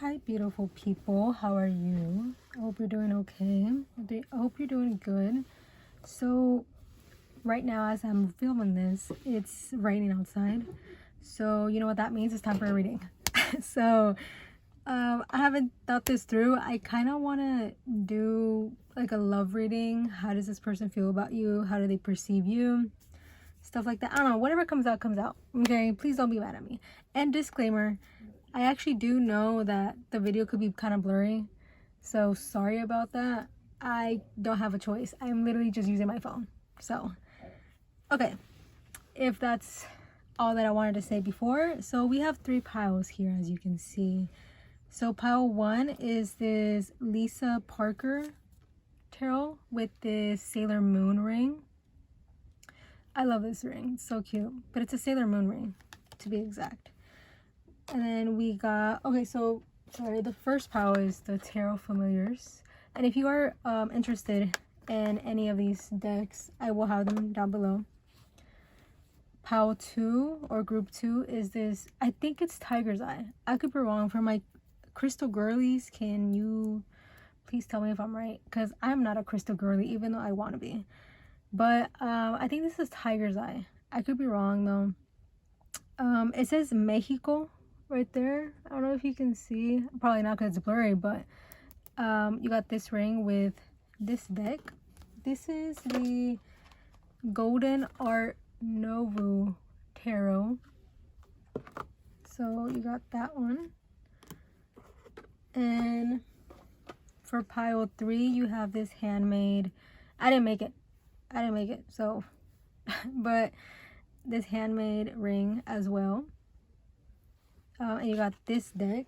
Hi beautiful people, how are you? I hope you're doing okay. I hope you're doing good. So right now as I'm filming this, it's raining outside, so you know what that means. It's time for a reading. So I haven't thought this through. I kind of want to do like a love reading. How does this person feel about you? How do they perceive you? Stuff like that. I don't know, whatever comes out comes out. Okay, please don't be mad at me. And disclaimer, I actually do know that the video could be kind of blurry, so sorry about that. I don't have a choice. I'm literally just using my phone. So okay, if that's all that I wanted to say before. So we have 3 piles here, as you can see. So pile 1 is this Lisa Parker tarot with this Sailor Moon ring. I love this ring, it's so cute, but it's a Sailor Moon ring to be exact. And then we got, okay, so sorry, the first pile is the Tarot Familiars. And if you are interested in any of these decks, I will have them down below. Pile 2 or group 2 is this, I think it's Tiger's Eye. I could be wrong. For my crystal girlies, can you please tell me if I'm right? Because I'm not a crystal girly, even though I want to be. But I think this is Tiger's Eye. I could be wrong though. It says Mexico right there. I don't know if you can see, probably not because it's blurry, but you got this ring with this deck. This is the Golden Art Nouveau tarot. So you got that one. And for pile 3 you have this handmade, I didn't make it, so but this handmade ring as well. And you got this deck.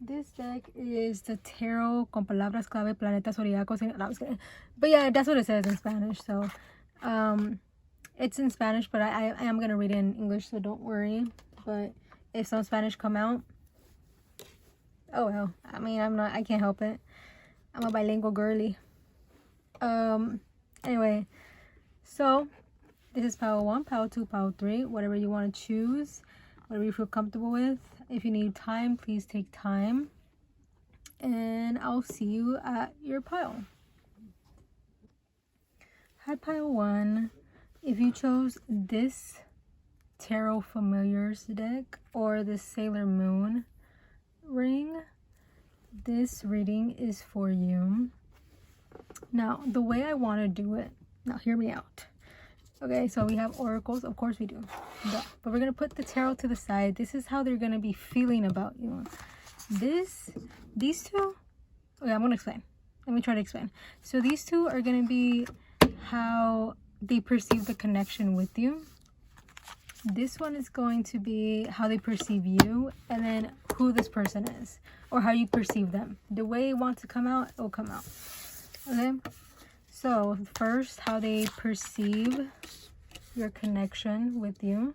This deck is the Tarot con Palabras Clave Planetas Zodiacos. No, I was kidding. But yeah, that's what it says in Spanish. So it's in Spanish, but I am going to read it in English, so don't worry. But if some Spanish come out, oh well. I mean, I can't help it. I'm a bilingual girly. Anyway, so this is pile 1, pile 2, pile 3, whatever you want to choose, whatever you feel comfortable with. If you need time, please take time, and I'll see you at your pile. Hi pile 1. If you chose this Tarot Familiars deck or the Sailor Moon ring, this reading is for you. Now, the way I want to do it, now hear me out. Okay, so we have oracles, of course we do. But we're going to put the tarot to the side. This is how they're going to be feeling about you. These two, okay, I'm going to explain. Let me try to explain. So these two are going to be how they perceive the connection with you. This one is going to be how they perceive you, and then who this person is, or how you perceive them. The way you want to come out, it will come out. Okay, so first, how they perceive your connection with you,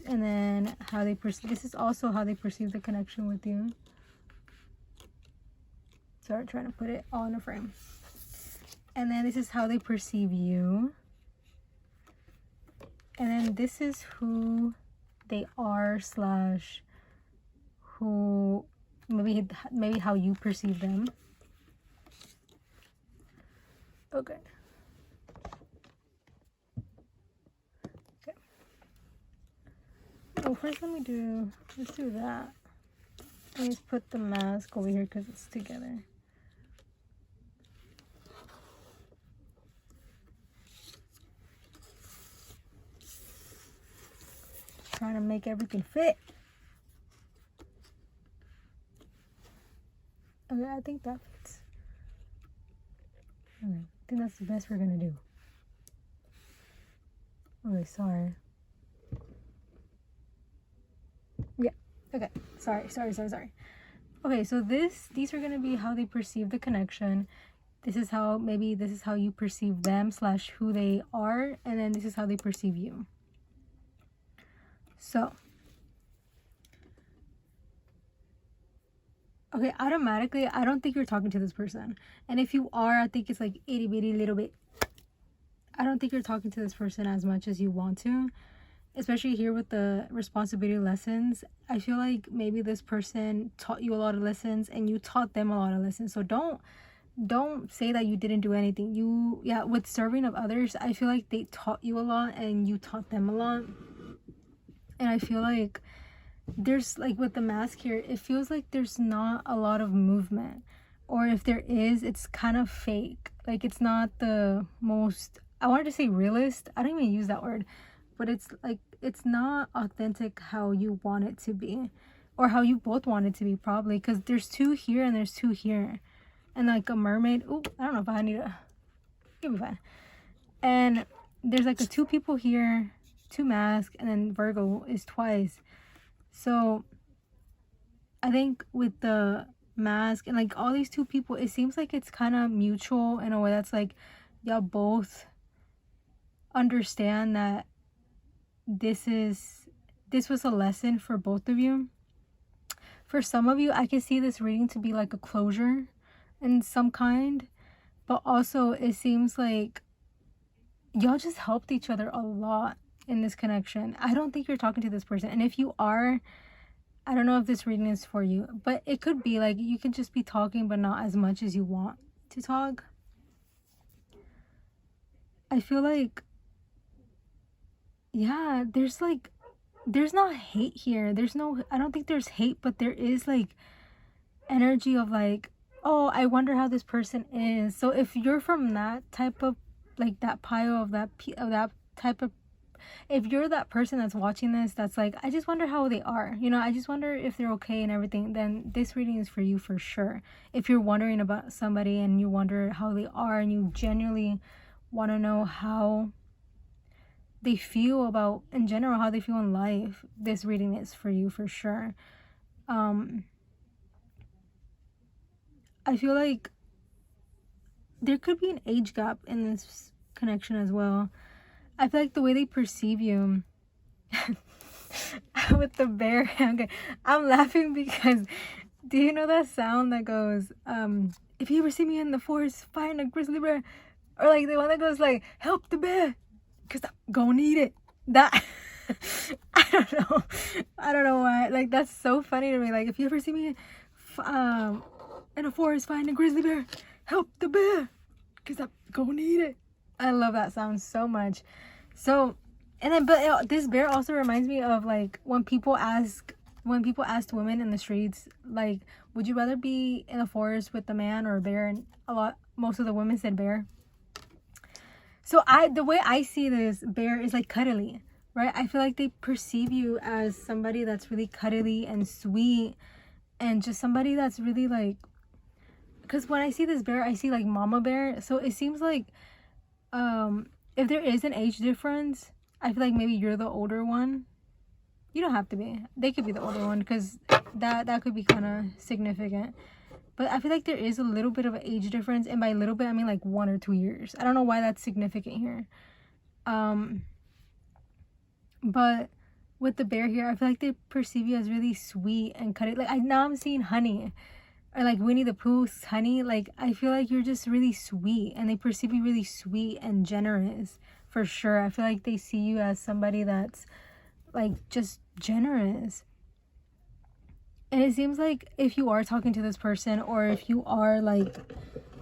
and then how they perceive, this is also how they perceive the connection with you. Sorry, trying to put it all in a frame. And then this is how they perceive you, and then this is who they are slash who maybe how you perceive them. Okay. Oh, first let's do that. Let me just put the mask over here because it's together. Trying to make everything fit. Okay, I think that fits. Okay, I think that's the best we're gonna do. Okay, sorry. Yeah, okay. Sorry. Okay, so these are gonna be how they perceive the connection. This is how you perceive them slash who they are, and then this is how they perceive you. So, okay, automatically, I don't think you're talking to this person. And if you are, I think it's like itty bitty little bit. I don't think you're talking to this person as much as you want to. especially here with the responsibility lessons, I feel like maybe this person taught you a lot of lessons and you taught them a lot of lessons. So don't say that you didn't do anything. With serving of others, I feel like they taught you a lot and you taught them a lot. And I feel like there's, like, with the mask here, it feels like there's not a lot of movement, or if there is, it's kind of fake. Like, it's not the most, I wanted to say realist, I don't even use that word, but it's like, it's not authentic how you want it to be, or how you both want it to be, probably, because there's two here and there's two here, and like a mermaid. Oh, I don't know if I need to, give me fine. And there's like the two people here, two masks, and then Virgo is twice. So I think with the mask and like all these two people, it seems like it's kind of mutual in a way that's like y'all both understand that this was a lesson for both of you. For some of you, I can see this reading to be like a closure in some kind, but also it seems like y'all just helped each other a lot in this connection. I don't think you're talking to this person, and if you are, I don't know if this reading is for you, but it could be like you can just be talking but not as much as you want to talk. I feel like, yeah, there's not hate here. I don't think there's hate, but there is like energy of like, oh, I wonder how this person is. So if you're from that type of, like, that pile of that type of, if you're that person that's watching this, that's like, I just wonder how they are, I just wonder if they're okay and everything, then this reading is for you for sure. If you're wondering about somebody and you wonder how they are and you genuinely want to know how they feel about, in general, how they feel in life, this reading is for you for sure. I feel like there could be an age gap in this connection as well. I feel like the way they perceive you with the bear. Okay, I'm laughing because, do you know that sound that goes, if you ever see me in the forest fighting a grizzly bear, or like the one that goes like, help the bear because I'm gonna eat it. That I don't know why, like, that's so funny to me. Like, if you ever see me in a forest fighting a grizzly bear, help the bear because I'm gonna eat it. I love that sound so much. So, and then, but this bear also reminds me of like when people asked women in the streets, like, would you rather be in a forest with a man or a bear? And most of the women said bear. So the way I see this bear is like cuddly, right? I feel like they perceive you as somebody that's really cuddly and sweet, and just somebody that's really like, because when I see this bear, I see like mama bear. So it seems like, if there is an age difference, I feel like maybe you're the older one. You don't have to be. They could be the older one, because that could be kind of significant. But I feel like there is a little bit of an age difference, and by little bit I mean like 1 or 2 years. I don't know why that's significant here. But with the bear here, I feel like they perceive you as really sweet and cuddly. Like, now I'm seeing honey, or like Winnie the Pooh's honey. Like, I feel like you're just really sweet, and they perceive you really sweet and generous for sure. I feel like they see you as somebody that's like just generous. And it seems like if you are talking to this person, or if you are like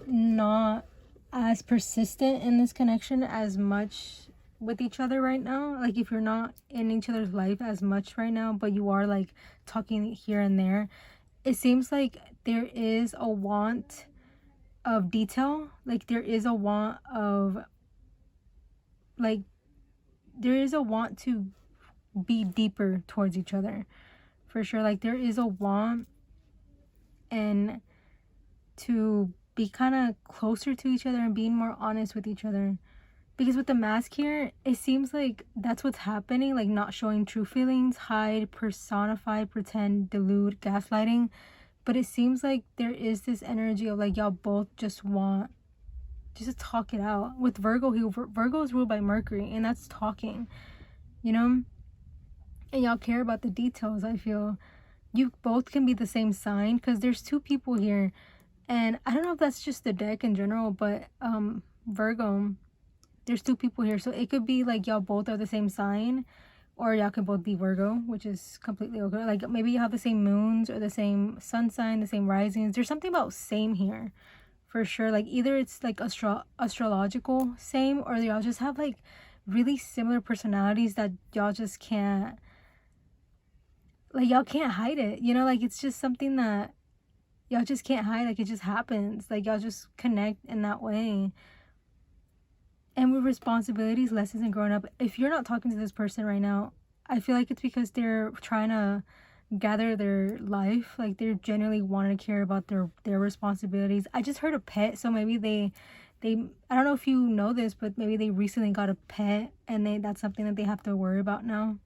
not as persistent in this connection as much with each other right now, like if you're not in each other's life as much right now, but you are like talking here and there, it seems like there is a want of detail. Like, there is a want of, like, there is a want to be deeper towards each other for sure. Like, there is a want and to be kind of closer to each other and being more honest with each other. Because with the mask here, it seems like that's what's happening. Like, not showing true feelings, hide, personify, pretend, delude, gaslighting. But it seems like there is this energy of like y'all both just want just to talk it out. With Virgo, Virgo is ruled by Mercury, and that's talking, and y'all care about the details. I feel you both can be the same sign, because there's two people here, and I don't know if that's just the deck in general, but Virgo, there's two people here, so it could be like y'all both are the same sign, or y'all could both be Virgo, which is completely okay. Like maybe you have the same moons or the same sun sign, the same risings. There's something about same here for sure. Like either it's like astrological same, or y'all just have like really similar personalities that y'all just can't, like y'all can't hide it, you know, like it's just something that y'all just can't hide. Like it just happens, like y'all just connect in that way. And with responsibilities, lessons, and growing up, if you're not talking to this person right now, I feel like it's because they're trying to gather their life. Like they're genuinely wanting to care about their responsibilities. I just heard a pet, so maybe they I don't know if you know this, but maybe they recently got a pet, and that's something that they have to worry about now.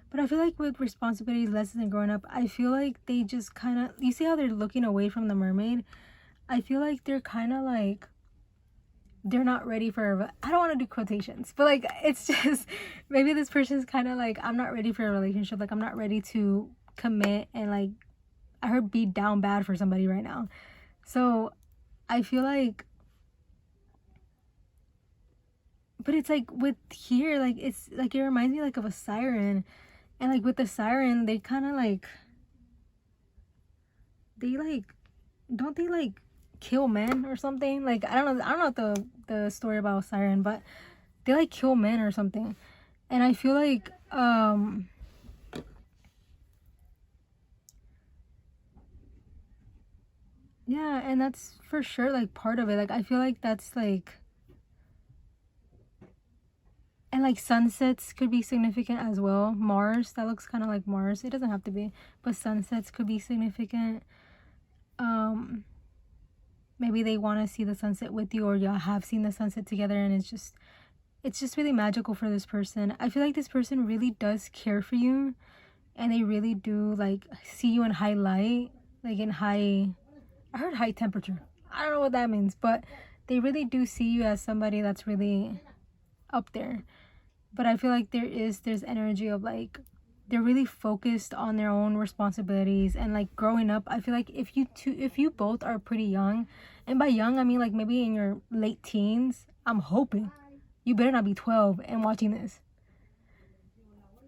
But I feel like with responsibilities, lessons, and growing up, I feel like they just kind of, you see how they're looking away from the mermaid? I feel like they're kind of like, they're not ready for, I don't want to do quotations, but like, it's just, maybe this person's kind of like, I'm not ready for a relationship. Like, I'm not ready to commit, and like, I heard be down bad for somebody right now. So I feel like, but it's like with here, like, it's like, it reminds me like of a siren. And like with the siren, they kind of like, they like, don't they like kill men or something? Like I don't know the story about siren, but they like kill men or something. And I feel like yeah, and that's for sure like part of it. Like I feel like that's like, and like sunsets could be significant as well. Mars, that looks kind of like Mars. It doesn't have to be, but sunsets could be significant. Maybe they want to see the sunset with you, or y'all have seen the sunset together, and it's just really magical for this person. I feel like this person really does care for you, and they really do like see you in high light, like in high, I heard high temperature. I don't know what that means, but they really do see you as somebody that's really up there. But I feel like there's energy of like, they're really focused on their own responsibilities, and like growing up, I feel like if you both are pretty young, and by young I mean like maybe in your late teens, I'm hoping you better not be 12 and watching this.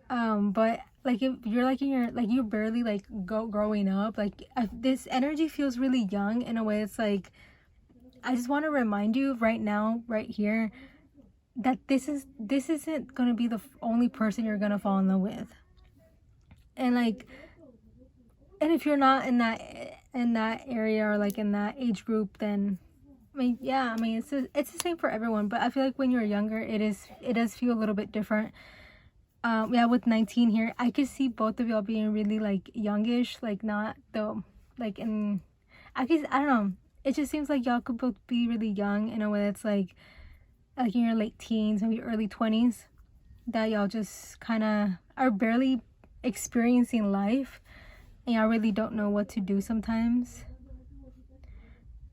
But like if you're like in your, like you're barely like growing up, like this energy feels really young in a way. It's like, I just want to remind you right now, right here, that this isn't gonna be the only person you're gonna fall in love with. And like, and if you're not in that area, or like in that age group, then I mean, yeah, I mean it's the same for everyone. But I feel like when you're younger, it does feel a little bit different. Yeah, with 19 here, I could see both of y'all being really like youngish, like not the like in, I don't know, it just seems like y'all could both be really young in a way that's like in your late teens, maybe early 20s, that y'all just kind of are barely experiencing life, and y'all really don't know what to do sometimes.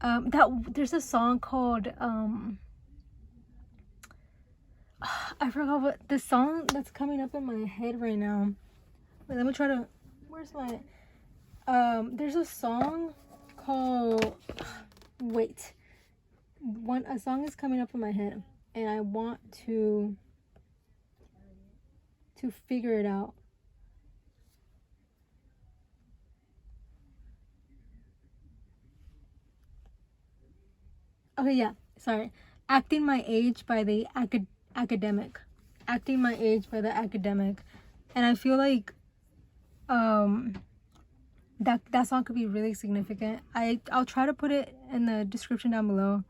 There's a song called I forgot what the song that's coming up in my head right now. Wait, let me try to, where's my there's a song called, wait, a song is coming up in my head, and I want to figure it out. Okay, yeah, sorry. Acting My Age by the Academic. Acting My Age by the Academic. And I feel like that song could be really significant. I'll try to put it in the description down below,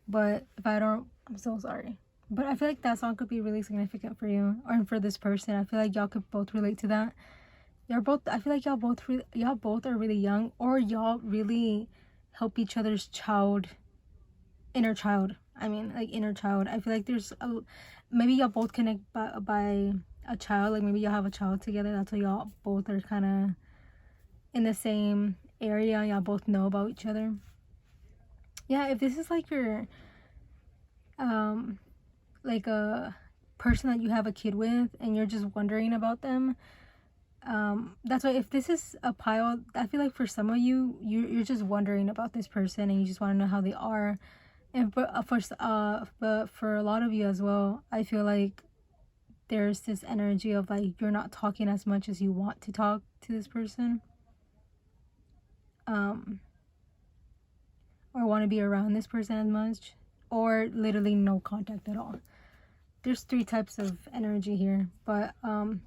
but if I don't, I'm so sorry. But I feel like that song could be really significant for you, or for this person. I feel like y'all could both relate to that. I feel like y'all both are really young, or y'all really help each other's inner child. I mean, like inner child. I feel like maybe y'all both connect by a child. Like maybe y'all have a child together. That's why y'all both are kind of in the same area. Y'all both know about each other. Yeah, if this is like your like a person that you have a kid with, and you're just wondering about them, that's why if this is a pile, I feel like for some of you're just wondering about this person, and you just want to know how they are. And but for a lot of you as well, I feel like there's this energy of like you're not talking as much as you want to talk to this person, or want to be around this person as much, or literally no contact at all. There's 3 types of energy here, but I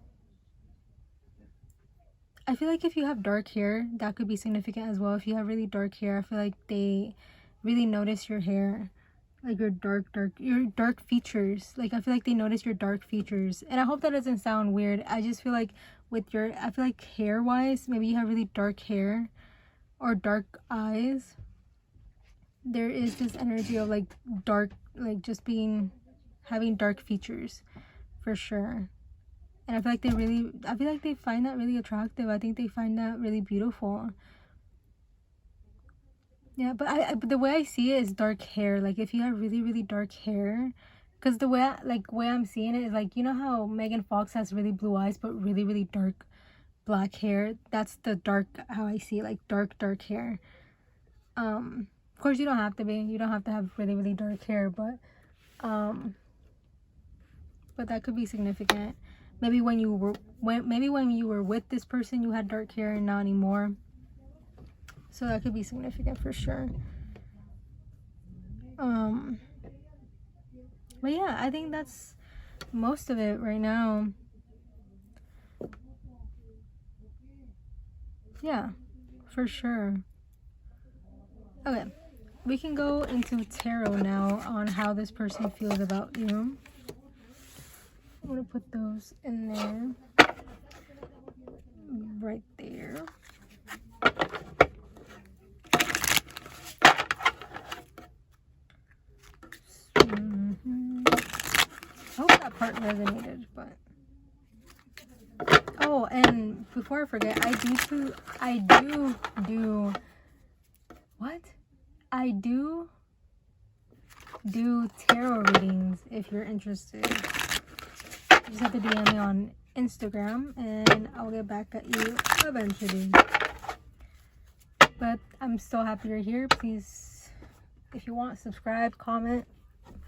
feel like if you have dark hair, that could be significant as well. If you have really dark hair, I feel like they really notice your hair, like your dark features. Like I feel like they notice your dark features, and I hope that doesn't sound weird. I just feel like I feel like hair wise, maybe you have really dark hair or dark eyes. There is this energy of like dark, like just having dark features for sure. And I feel like they find that really attractive. I think they find that really beautiful. Yeah, but the way I see it is dark hair. Like if you have really, really dark hair, because the way I'm seeing it is like, you know how Megan Fox has really blue eyes but really, really dark black hair? That's the dark, how I see it, like dark hair. Of course you don't have to have really, really dark hair, but that could be significant. Maybe when you were with this person, you had dark hair and not anymore. So that could be significant for sure. But yeah, I think that's most of it right now. Yeah, for sure. Okay, we can go into tarot now on how this person feels about you. I'm gonna put those in there, right there. I hope that part resonated, but oh, and before I forget, I do tarot readings if you're interested. You just have to DM me on Instagram and I'll get back at you eventually. But I'm so happy you're here. Please, if you want, subscribe, comment,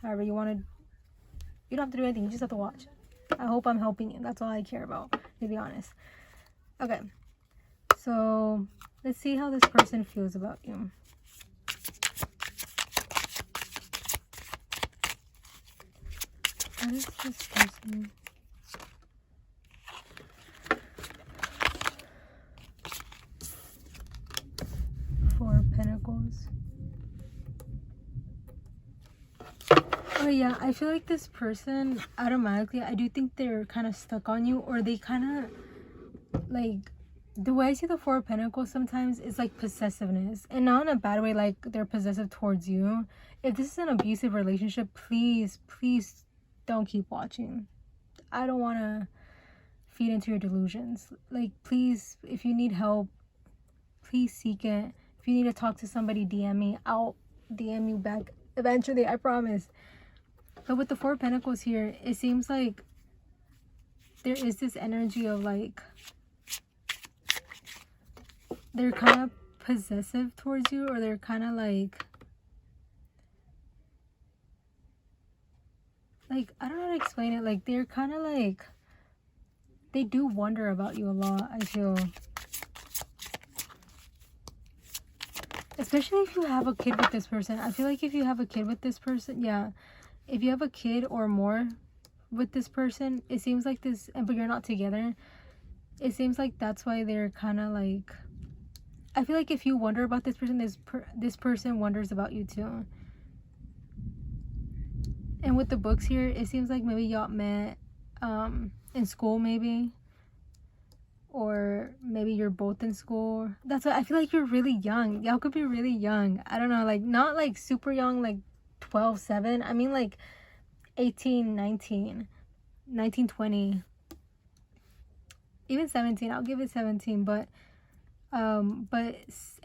however you want to. You don't have to do anything, you just have to watch. I hope I'm helping you. That's all I care about, to be honest. Okay, so let's see how this person feels about you. What is this person? 4 of Pentacles. Oh yeah, I feel like this person automatically, I do think they're kind of stuck on you, or they kind of like, the way I see the 4 of Pentacles sometimes is like possessiveness, and not in a bad way, like they're possessive towards you. If this is an abusive relationship, please don't keep watching. I don't want to feed into your delusions. Like, please, if you need help, please seek it. If you need to talk to somebody, DM me. I'll DM you back eventually, I promise. But with the 4 of Pentacles here, it seems like there is this energy of like they're kind of possessive towards you, or they're kind of like I don't know how to explain it. Like they're kind of like, they do wonder about you a lot, I feel. Especially if you have a kid with this person. I feel like if you have a kid with this person, yeah, if you have a kid or more with this person, it seems like this, but you're not together, it seems like that's why they're kind of like, I feel like if you wonder about this person, this person wonders about you too. And with the books here, it seems like maybe y'all met in school, maybe, or maybe you're both in school. That's why I feel like you're really young. Y'all could be really young. I don't know, like not like super young, like 12, 7. I mean like 18, 19, 19, 20, even 17. I'll give it 17, but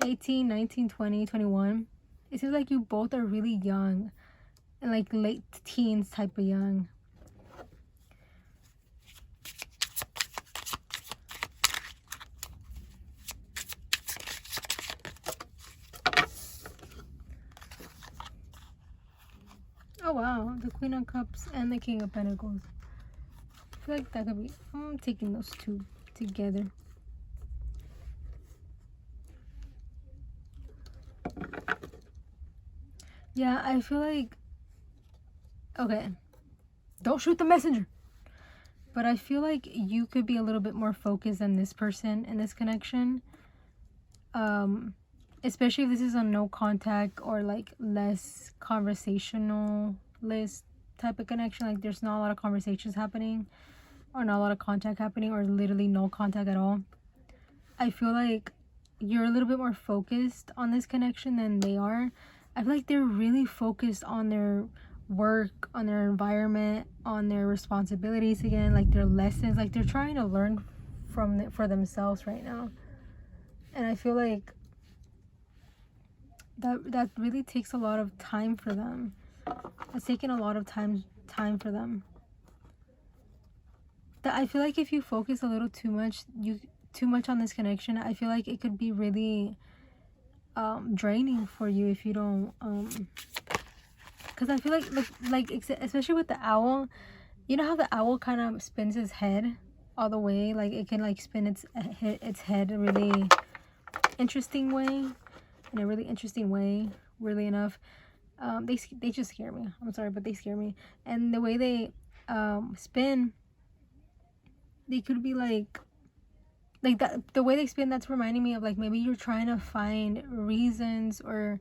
18, 19, 20, 21. It seems like you both are really young, and like late teens type of young. the Queen of Cups and the King of Pentacles. I feel like that could be, I'm taking those two together. Yeah, I feel like, okay, don't shoot the messenger. But I feel like you could be a little bit more focused than this person in this connection. Especially if this is a no contact or like less conversationalist type of connection. Like there's not a lot of conversations happening or not a lot of contact happening or literally no contact at all. I feel like you're a little bit more focused on this connection than they are. I feel like they're really focused on their work, on their environment, on their responsibilities again, like their lessons, like they're trying to learn for themselves right now. And I feel like that really takes a lot of time for them. It's taken a lot of time for them. That I feel like if you focus a little too much on this connection, I feel like it could be really draining for you if you don't because I feel like especially with the owl, you know how the owl kind of spins his head all the way, like it can like spin its head a really interesting way, weirdly enough. They just scare me. I'm sorry, but they scare me. And the way they spin, they could be like that, the way they spin, that's reminding me of like maybe you're trying to find reasons or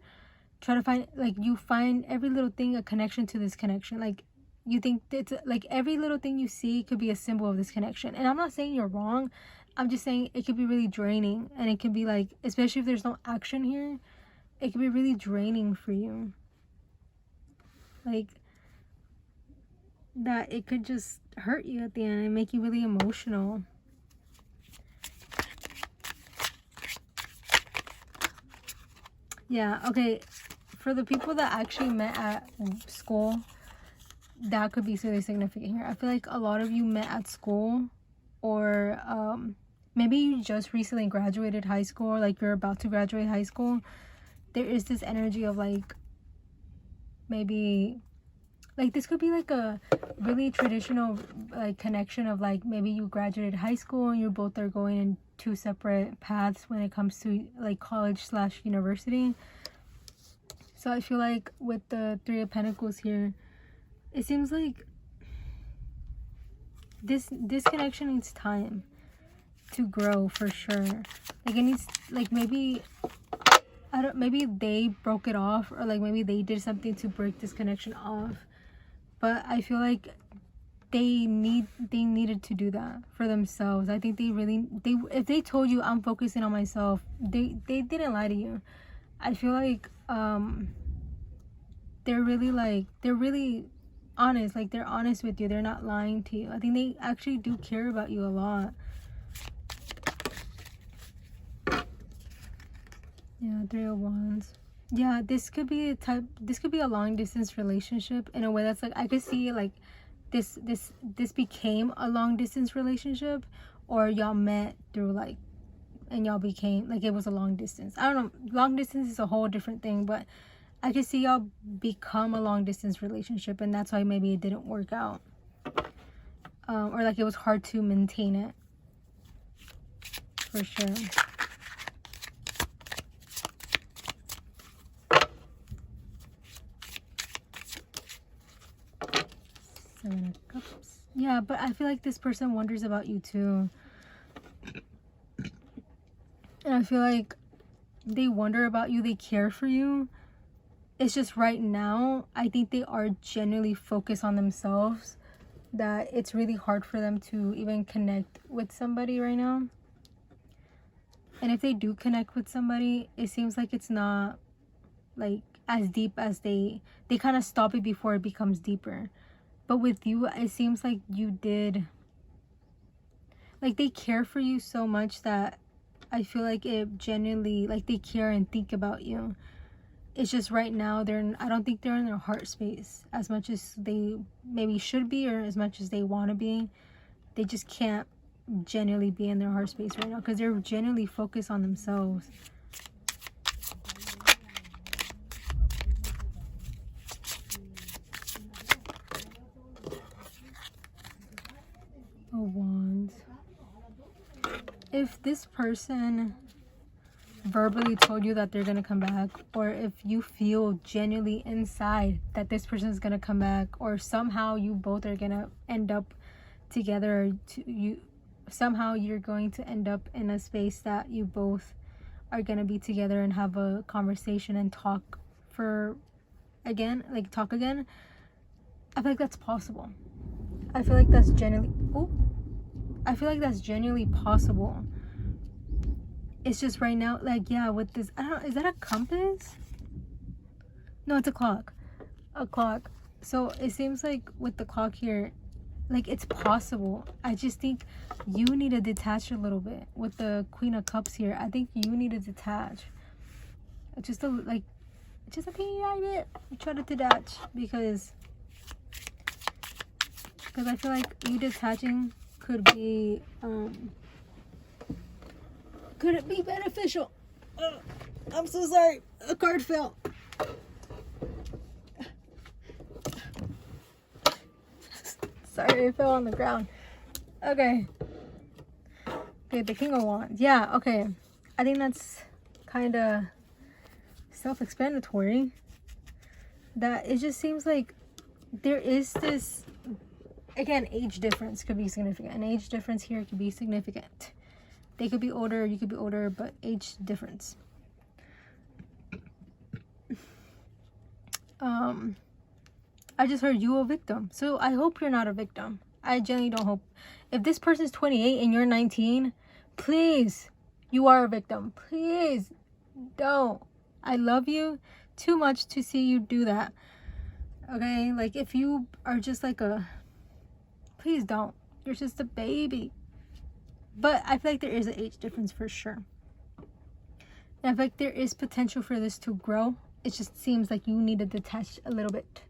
try to find, like you find every little thing a connection to this connection. Like you think it's like every little thing you see could be a symbol of this connection. And I'm not saying you're wrong, I'm just saying it could be really draining, and it could be like, especially if there's no action here, it could be really draining for you. Like that it could just hurt you at the end and make you really emotional. Yeah, okay, for the people that actually met at school, that could be really significant here. I feel like a lot of you met at school, or maybe you just recently graduated high school, like you're about to graduate high school. There is this energy of like, maybe like this could be like a really traditional like connection of like maybe you graduated high school and you both are going in two separate paths when it comes to like college/university. So I feel like with the Three of Pentacles here, it seems like this connection needs time to grow for sure. Like it needs, like maybe maybe they broke it off, or like maybe they did something to break this connection off. But I feel like they needed to do that for themselves. I think if they told you I'm focusing on myself, they didn't lie to you. I feel like they're really honest. Like they're honest with you, they're not lying to you. I think they actually do care about you a lot. Yeah, Three of Wands. Yeah, this could be a long distance relationship in a way that's like, I could see like this became a long distance relationship, or y'all met through like, and y'all became like, it was a long distance. I don't know, long distance is a whole different thing, but I could see y'all become a long distance relationship, and that's why maybe it didn't work out, or like it was hard to maintain it, for sure. Seven of Cups. Yeah, but I feel like this person wonders about you too. And I feel like they wonder about you, they care for you. It's just right now, I think they are genuinely focused on themselves, that it's really hard for them to even connect with somebody right now. And if they do connect with somebody, it seems like it's not like as deep as they kind of stop it before it becomes deeper. But with you, it seems like you did, like they care for you so much that I feel like it genuinely, like they care and think about you. It's just right now, I don't think they're in their heart space as much as they maybe should be, or as much as they want to be. They just can't genuinely be in their heart space right now because they're genuinely focused on themselves. if this person verbally told you that they're gonna come back, or if you feel genuinely inside that this person is gonna come back, or somehow you both are gonna end up together, somehow you're going to end up in a space that you both are gonna be together and have a conversation and talk again. I feel like that's possible. I feel like that's genuinely possible. It's just right now, like, yeah, with this, I don't know, is that a compass? No, it's a clock. So it seems like with the clock here, like, it's possible. I just think you need to detach a little bit. With the Queen of Cups here, I think you need to detach. Just a teeny bit. Try to detach, because I feel like you detaching could be beneficial. I'm so sorry. A card fell. Sorry, it fell on the ground. Okay, the King of Wands. Yeah, okay. I think that's kind of self-explanatory. That it just seems like there is this, again, age difference could be significant. An age difference here could be significant. They could be older, you could be older, but age difference. I just heard you a victim. So I hope you're not a victim. I genuinely don't hope. If this person's 28 and you're 19, please, you are a victim. Please don't. I love you too much to see you do that. Okay? Like, if you are just like please don't. You're just a baby. But I feel like there is an age difference for sure. And I feel like there is potential for this to grow. It just seems like you need to detach a little bit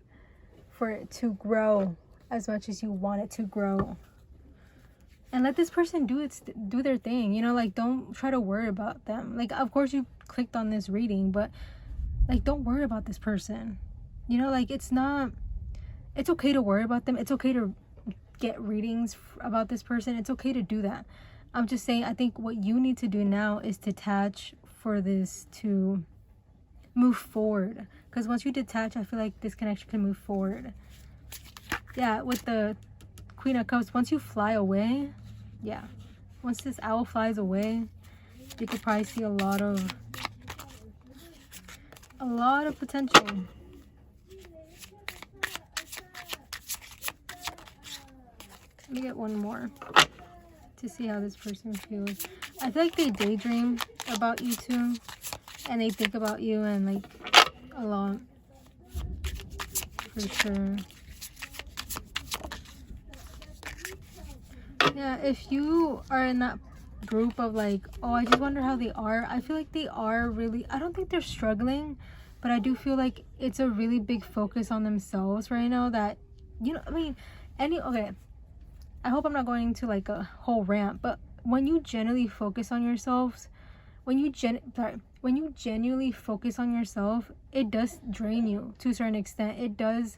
for it to grow as much as you want it to grow. And let this person do their thing. You know, like, don't try to worry about them. Like, of course you clicked on this reading, but like, don't worry about this person. You know, like, it's okay to worry about them. It's okay to get readings about this person. It's okay to do that. I'm just saying, I think what you need to do now is detach for this to move forward. Because once you detach, I feel like this connection can move forward. Yeah, with the Queen of Cups, once you fly away, yeah, once this owl flies away, you could probably see a lot of potential. Let me get one more to see how this person feels. I feel like they daydream about you too, and they think about you and like a lot, for sure. Yeah, if you are in that group of like, oh, I just wonder how they are, I feel like they are really, I don't think they're struggling, but I do feel like it's a really big focus on themselves right now that, you know, I mean, okay, I hope I'm not going into like a whole rant, but when you genuinely focus on yourselves, when you genuinely focus on yourself, it does drain you to a certain extent. It does,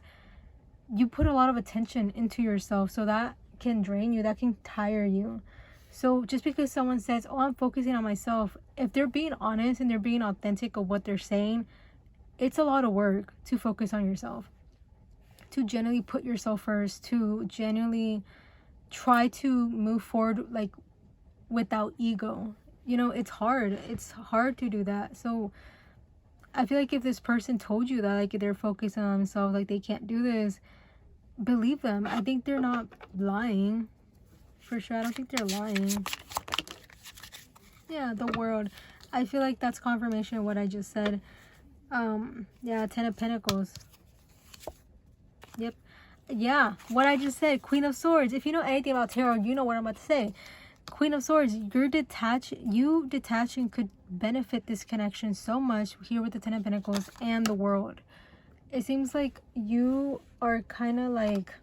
you put a lot of attention into yourself, so that can drain you, that can tire you. So just because someone says, oh, I'm focusing on myself, if they're being honest and they're being authentic of what they're saying, it's a lot of work to focus on yourself, to genuinely put yourself first, to genuinely try to move forward like without ego. You know, it's hard to do that. So I feel like if this person told you that like they're focusing on themselves, like they can't do this, believe them. I think they're not lying, for sure. I don't think they're lying. Yeah, the World. I feel like that's confirmation of what I just said. Yeah, 10 of Pentacles. Yep. Yeah, what I just said. Queen of Swords. If you know anything about tarot, you know what I'm about to say. Queen of Swords, you detaching could benefit this connection so much here with the 10 of Pentacles and the World. It seems like you are kind of like,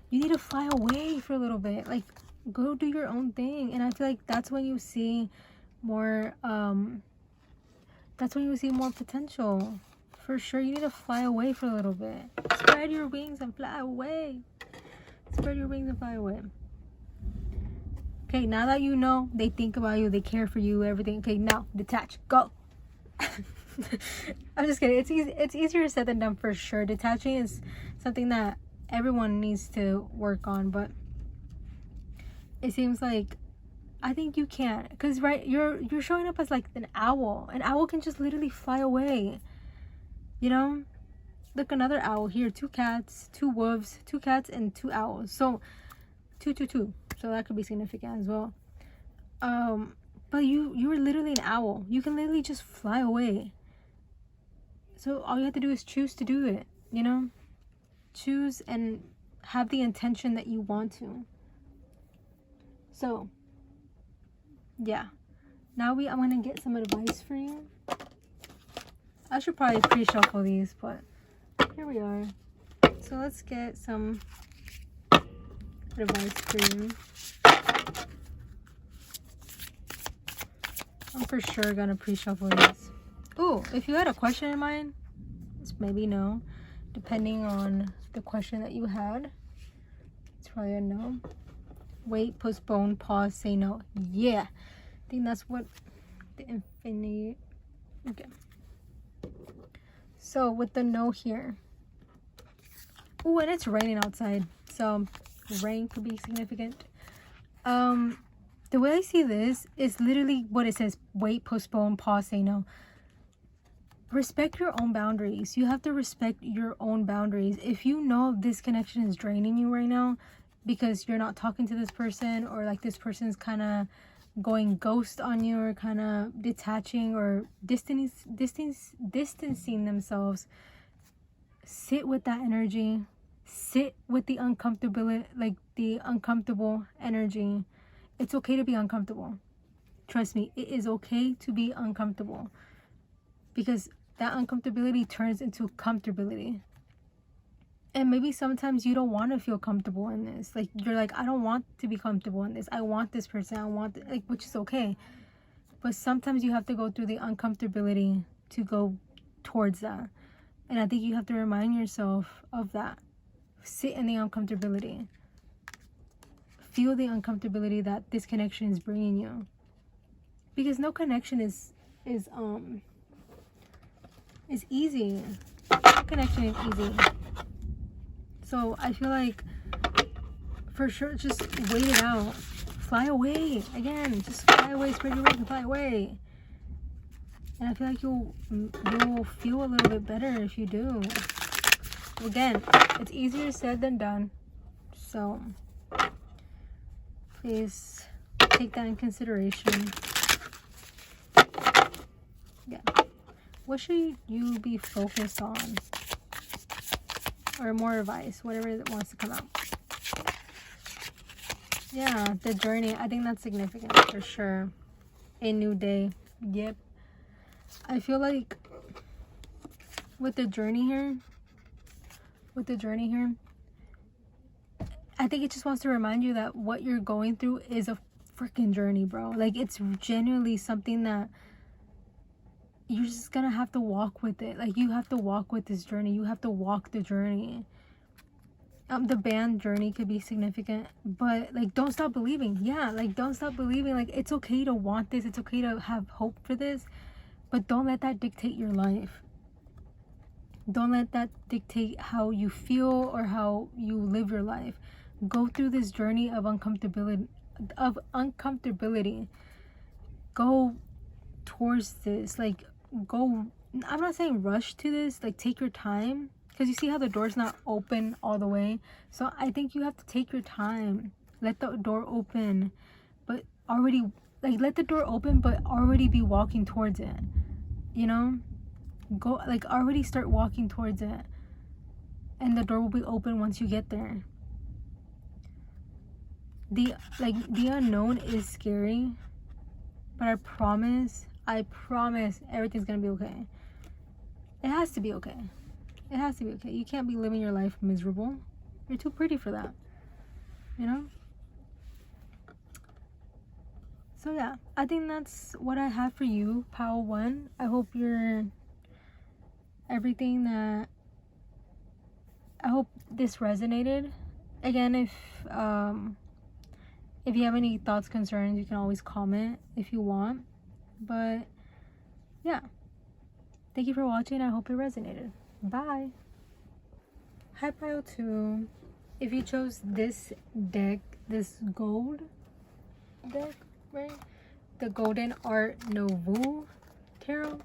you need to fly away for a little bit, like go do your own thing. And I feel like that's when you see more potential, for sure. You need to fly away for a little bit. Spread your wings and fly away. Spread your wings and fly away. Okay, now that you know they think about you, they care for you, everything. Okay, now detach. Go. I'm just kidding. It's easier said than done for sure. Detaching is something that everyone needs to work on, but it seems like I think you can't, because right, you're showing up as like an owl. An owl can just literally fly away, you know. Look, another owl here. 2 cats, 2 wolves, 2 cats, and 2 owls. So 2 2 2. So that could be significant as well. But you were literally an owl. You can literally just fly away. So all you have to do is choose to do it, you know. Choose and have the intention that you want to. So yeah, now I'm gonna get some advice for you. I should probably pre-shuffle these, but here we are. So let's get some advice for you. I'm for sure gonna pre-shuffle these. Oh, if you had a question in mind, it's maybe no, depending on the question that you had. It's probably a no. Wait, postpone, pause, say no. Yeah, I think that's what the infinity. Okay. So with the no here. Oh, and it's raining outside, so rain could be significant. The way I see this is literally what it says: wait, postpone, pause, say no. Respect your own boundaries. You have to respect your own boundaries. If you know this connection is draining you right now because you're not talking to this person, or like this person's kind of going ghost on you, or kind of detaching or distancing themselves, sit with that energy. Sit with the uncomfortability, like the uncomfortable energy. It's okay to be uncomfortable. Trust me, it is okay to be uncomfortable, because that uncomfortability turns into comfortability. And maybe sometimes you don't want to feel comfortable in this. Like, you're like, I don't want to be comfortable in this. I want this person. I want, like, which is okay. But sometimes you have to go through the uncomfortability to go towards that. And I think you have to remind yourself of that. Sit in the uncomfortability. Feel the uncomfortability that this connection is bringing you. Because no connection is easy. No connection is easy. So I feel like, for sure, just wait it out. Fly away. Again, just fly away, spread your wings and fly away. And I feel like you'll feel a little bit better if you do. Again, it's easier said than done. So please take that in consideration. Yeah. What should you be focused on? Or more advice, whatever that wants to come out. Yeah, the journey. I think that's significant for sure. A new day. Yep. I feel like with the journey here, I think it just wants to remind you that what you're going through is a freaking journey, bro. Like, it's genuinely something that you're just gonna have to walk with it. Like, you have to walk with this journey. You have to walk the journey. The band journey could be significant, but like, don't stop believing. Yeah, like, don't stop believing. Like, it's okay to want this. It's okay to have hope for this, but don't let that dictate your life. Don't let that dictate how you feel or how you live your life. Go through this journey of uncomfortability. Go towards this. Like, go. I'm not saying rush to this. Like, take your time, because you see how the door's not open all the way. So I think you have to take your time. Let the door open, but already, like, let the door open, but already be walking towards it. You know? Go, like, already start walking towards it, and the door will be open once you get there. The unknown is scary, but I promise everything's gonna be okay. It has to be okay. It has to be okay. You can't be living your life miserable. You're too pretty for that, you know. So yeah, I think that's what I have for you, Pile 1. I hope you're everything that, I hope this resonated. Again, If you have any thoughts, concerns, you can always comment if you want. But yeah, thank you for watching. I hope it resonated. Bye. Hi pile 2. If you chose this deck, this gold deck, right, the golden art nouveau tarot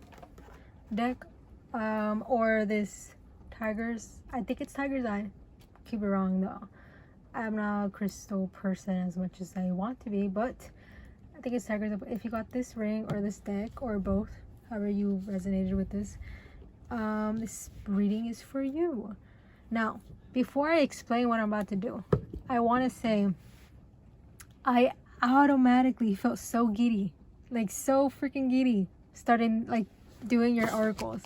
deck, or this tiger's, I think it's tiger's eye, keep it wrong though, I'm not a crystal person as much as I want to be, but I think it's tiger's eye. If you got this ring or this deck or both, however you resonated with this, this reading is for you. Now, before I explain what I'm about to do, I want to say I automatically felt so giddy, like so freaking giddy, starting like doing your oracles,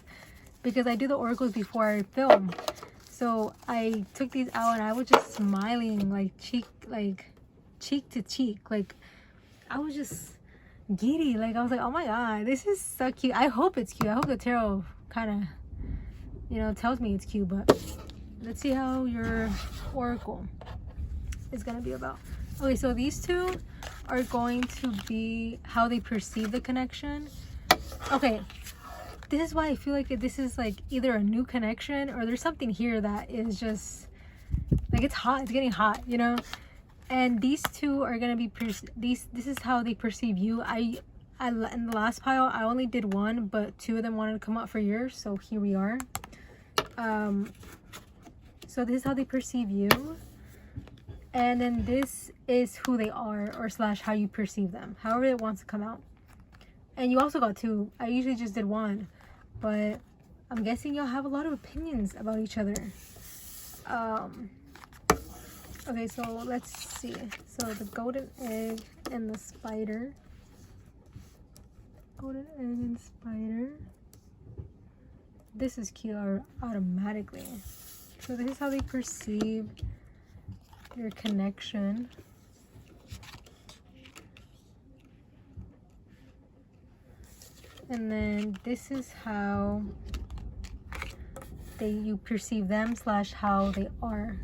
because I do the oracles before I film. So I took these out and I was just smiling like cheek to cheek, like I was just giddy. Like I was like, oh my god, this is so cute. I hope it's cute. I hope the tarot kind of, you know, tells me it's cute. But let's see how your oracle is gonna be about. Okay, so these two are going to be how they perceive the connection. Okay, this is why I feel like this is like either a new connection or there's something here that is just like it's hot, it's getting hot, you know. And these two are gonna be this is how they perceive you. I in the last pile I only did one, but two of them wanted to come out for yours, so here we are. So this is how they perceive you, and then this is who they are, or slash how you perceive them, however it wants to come out. And you also got two. I usually just did one, but I'm guessing y'all have a lot of opinions about each other. Okay, so let's see. So the golden egg and the spider. Golden egg and spider. This is cute automatically. So this is how they perceive your connection. And then this is how you perceive them slash how they are.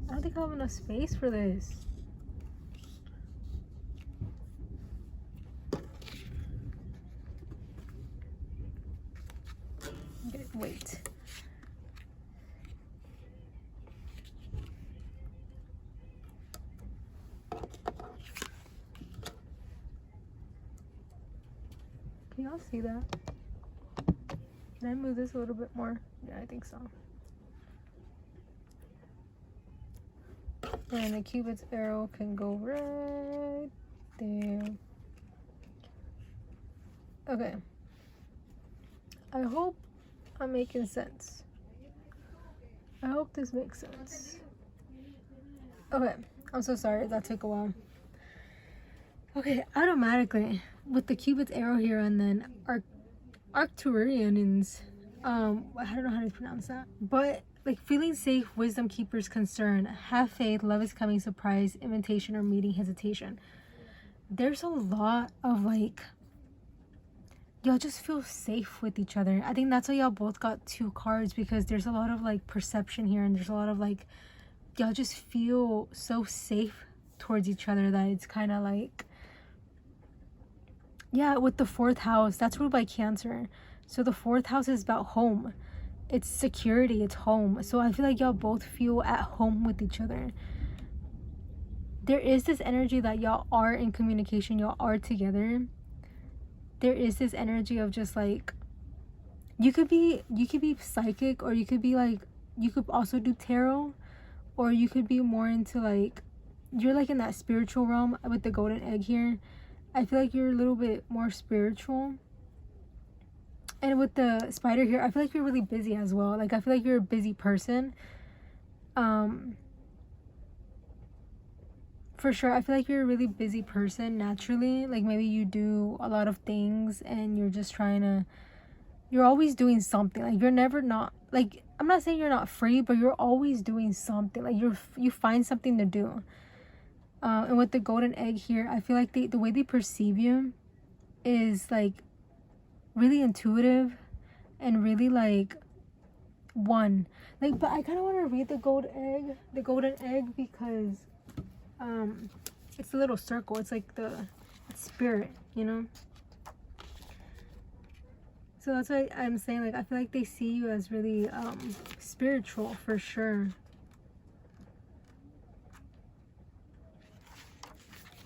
I don't think I have enough space for this. Okay, wait. Can y'all see that? Can I move this a little bit more? Yeah, I think so. And the Cupid's arrow can go right there. Okay. I hope I'm making sense. I hope this makes sense. Okay. I'm so sorry. That took a while. Okay. Automatically, with the Cupid's arrow here and then Arcturians, I don't know how to pronounce that, but like feeling safe, wisdom keepers, concern, have faith, love is coming, surprise, invitation, or meeting, hesitation. There's a lot of like, y'all just feel safe with each other. I think that's why y'all both got two cards, because there's a lot of like perception here, and there's a lot of like, y'all just feel so safe towards each other that it's kind of like, yeah, with the 4th house, that's ruled by Cancer. So the 4th house is about home. It's security, it's home. So I feel like y'all both feel at home with each other. There is this energy that y'all are in communication, y'all are together. There is this energy of just like, you could be psychic, or you could be like, you could also do tarot, or you could be more into like, you're like in that spiritual realm with the golden egg here. I feel like you're a little bit more spiritual. And with the spider here, I feel like you're really busy as well. Like, I feel like you're a busy person. For sure, I feel like you're a really busy person naturally. Like, maybe you do a lot of things and you're just trying to... You're always doing something. Like, you're never not... Like, I'm not saying you're not free, but you're always doing something. Like, you find something to do. And with the golden egg here, I feel like the way they perceive you is, like, really intuitive and really like one, like, but I kind of want to read the golden egg because it's a little circle. It's like the spirit, you know. So that's why I'm saying, like, I feel like they see you as really spiritual for sure.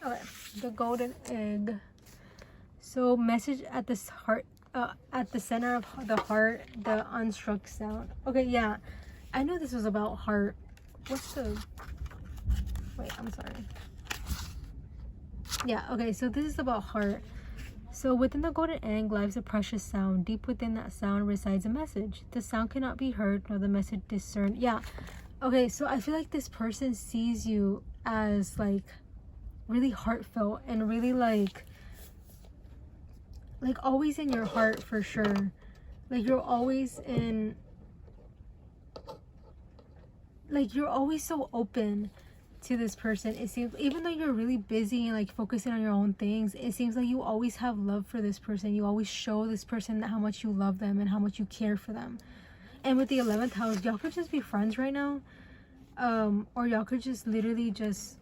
Okay, the golden egg. So message at this heart, at the center of the heart, the unstruck sound. Okay, yeah, I know this was about heart. What's the? Wait, I'm sorry. Yeah, okay, so this is about heart. So within the golden egg lies a precious sound. Deep within that sound resides a message. The sound cannot be heard nor the message discerned. Yeah. Okay, so I feel like this person sees you as like really heartfelt and really like always in your heart for sure. Like you're always in, like you're always so open to this person. It seems, even though you're really busy and like focusing on your own things, it seems like you always have love for this person. You always show this person how much you love them and how much you care for them. And with the 11th house, y'all could just be friends right now, or y'all could just literally just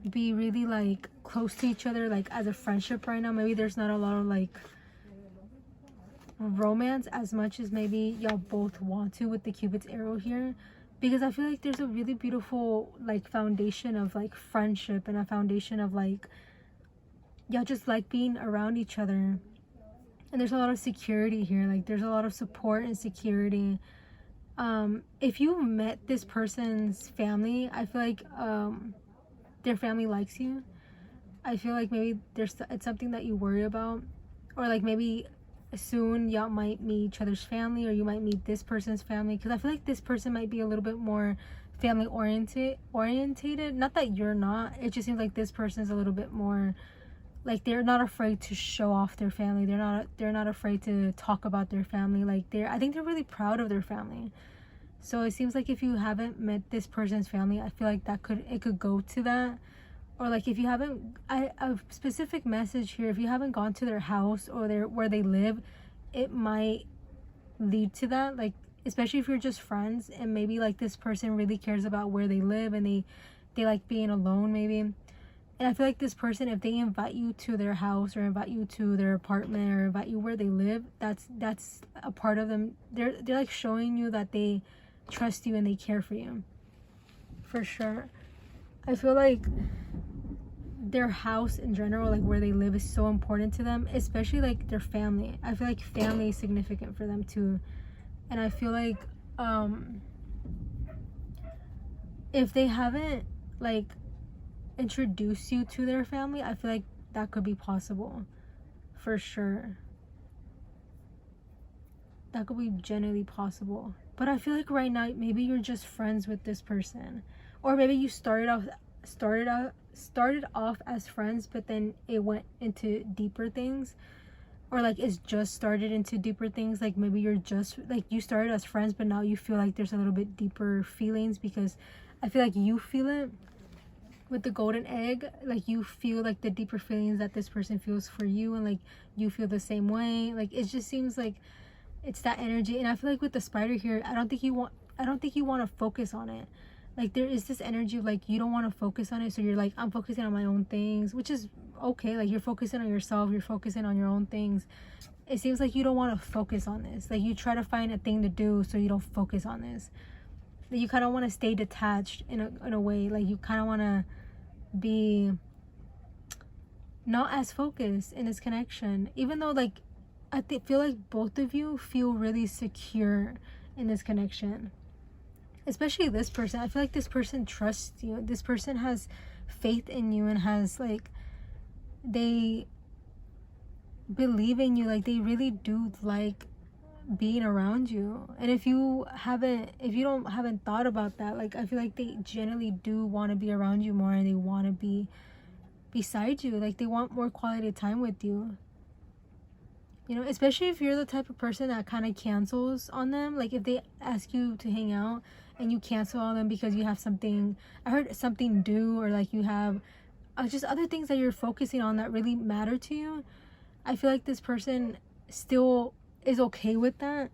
be really like close to each other, like as a friendship right now. Maybe there's not a lot of like romance as much as maybe y'all both want to with the Cupid's arrow here. Because I feel like there's a really beautiful like foundation of like friendship and a foundation of like y'all just like being around each other. And there's a lot of security here. Like there's a lot of support and security. If you met this person's family, I feel like their family likes you. I feel like maybe it's something that you worry about, or like maybe soon y'all might meet each other's family, or you might meet this person's family, because I feel like this person might be a little bit more family orientated. Not that you're not, it just seems like this person's a little bit more like they're not afraid to show off their family. They're not afraid to talk about their family. Like I think they're really proud of their family. So it seems like if you haven't met this person's family, I feel like it could go to that. Or like if you haven't, a specific message here, if you haven't gone to their house or where they live, it might lead to that. Like especially if you're just friends and maybe like this person really cares about where they live and they like being alone maybe. And I feel like this person, if they invite you to their house or invite you to their apartment or invite you where they live, that's a part of them. They're like showing you that they trust you and they care for you for sure. I feel like their house in general, like where they live, is so important to them, especially like their family. I feel like family is significant for them too. And I feel like if they haven't like introduced you to their family, I feel like that could be possible for sure. That could be genuinely possible. But I feel like right now maybe you're just friends with this person, or maybe you started off as friends, but then it went into deeper things, or like it's just started into deeper things. Like maybe you're just like, you started as friends, but now you feel like there's a little bit deeper feelings, because I feel like you feel it with the golden egg. Like you feel like the deeper feelings that this person feels for you, and like you feel the same way. Like it just seems like it's that energy. And I feel like with the spider here, I don't think you want to focus on it. Like there is this energy of like you don't want to focus on it, so you're like, I'm focusing on my own things, which is okay. Like you're focusing on yourself, you're focusing on your own things. It seems like you don't want to focus on this. Like you try to find a thing to do so you don't focus on this. Like you kind of want to stay detached in a way. Like you kind of want to be not as focused in this connection, even though like I feel like both of you feel really secure in this connection. Especially this person. I feel like this person trusts you. This person has faith in you and has like, they believe in you. Like they really do like being around you. And if you haven't thought about that, like I feel like they generally do want to be around you more, and they want to be beside you. Like they want more quality time with you. You know, especially if you're the type of person that kind of cancels on them. Like if they ask you to hang out and you cancel on them because you have something, I heard something due, or like you have just other things that you're focusing on that really matter to you. I feel like this person still is okay with that.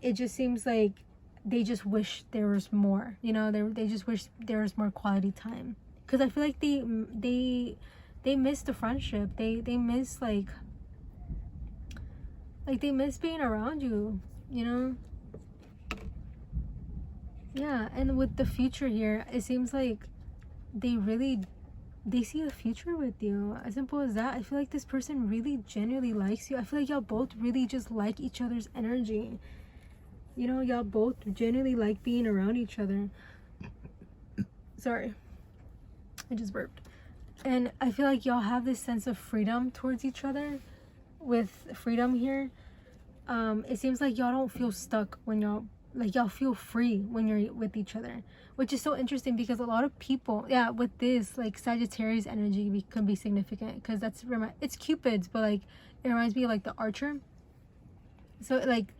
It just seems like they just wish there was more, you know, they just wish there was more quality time. because I feel like they miss the friendship. They miss like they miss being around you, you know. Yeah, and with the future here, it seems like they see a future with you. As simple as that. I feel like this person really genuinely likes you. I feel like y'all both really just like each other's energy. You know, y'all both genuinely like being around each other. Sorry, I just burped. And I feel like y'all have this sense of freedom towards each other. With freedom here, it seems like y'all don't feel stuck when y'all feel free when you're with each other, which is so interesting because a lot of people, yeah, with this like Sagittarius energy can be significant because it's Cupid's, but like it reminds me of like the Archer. So like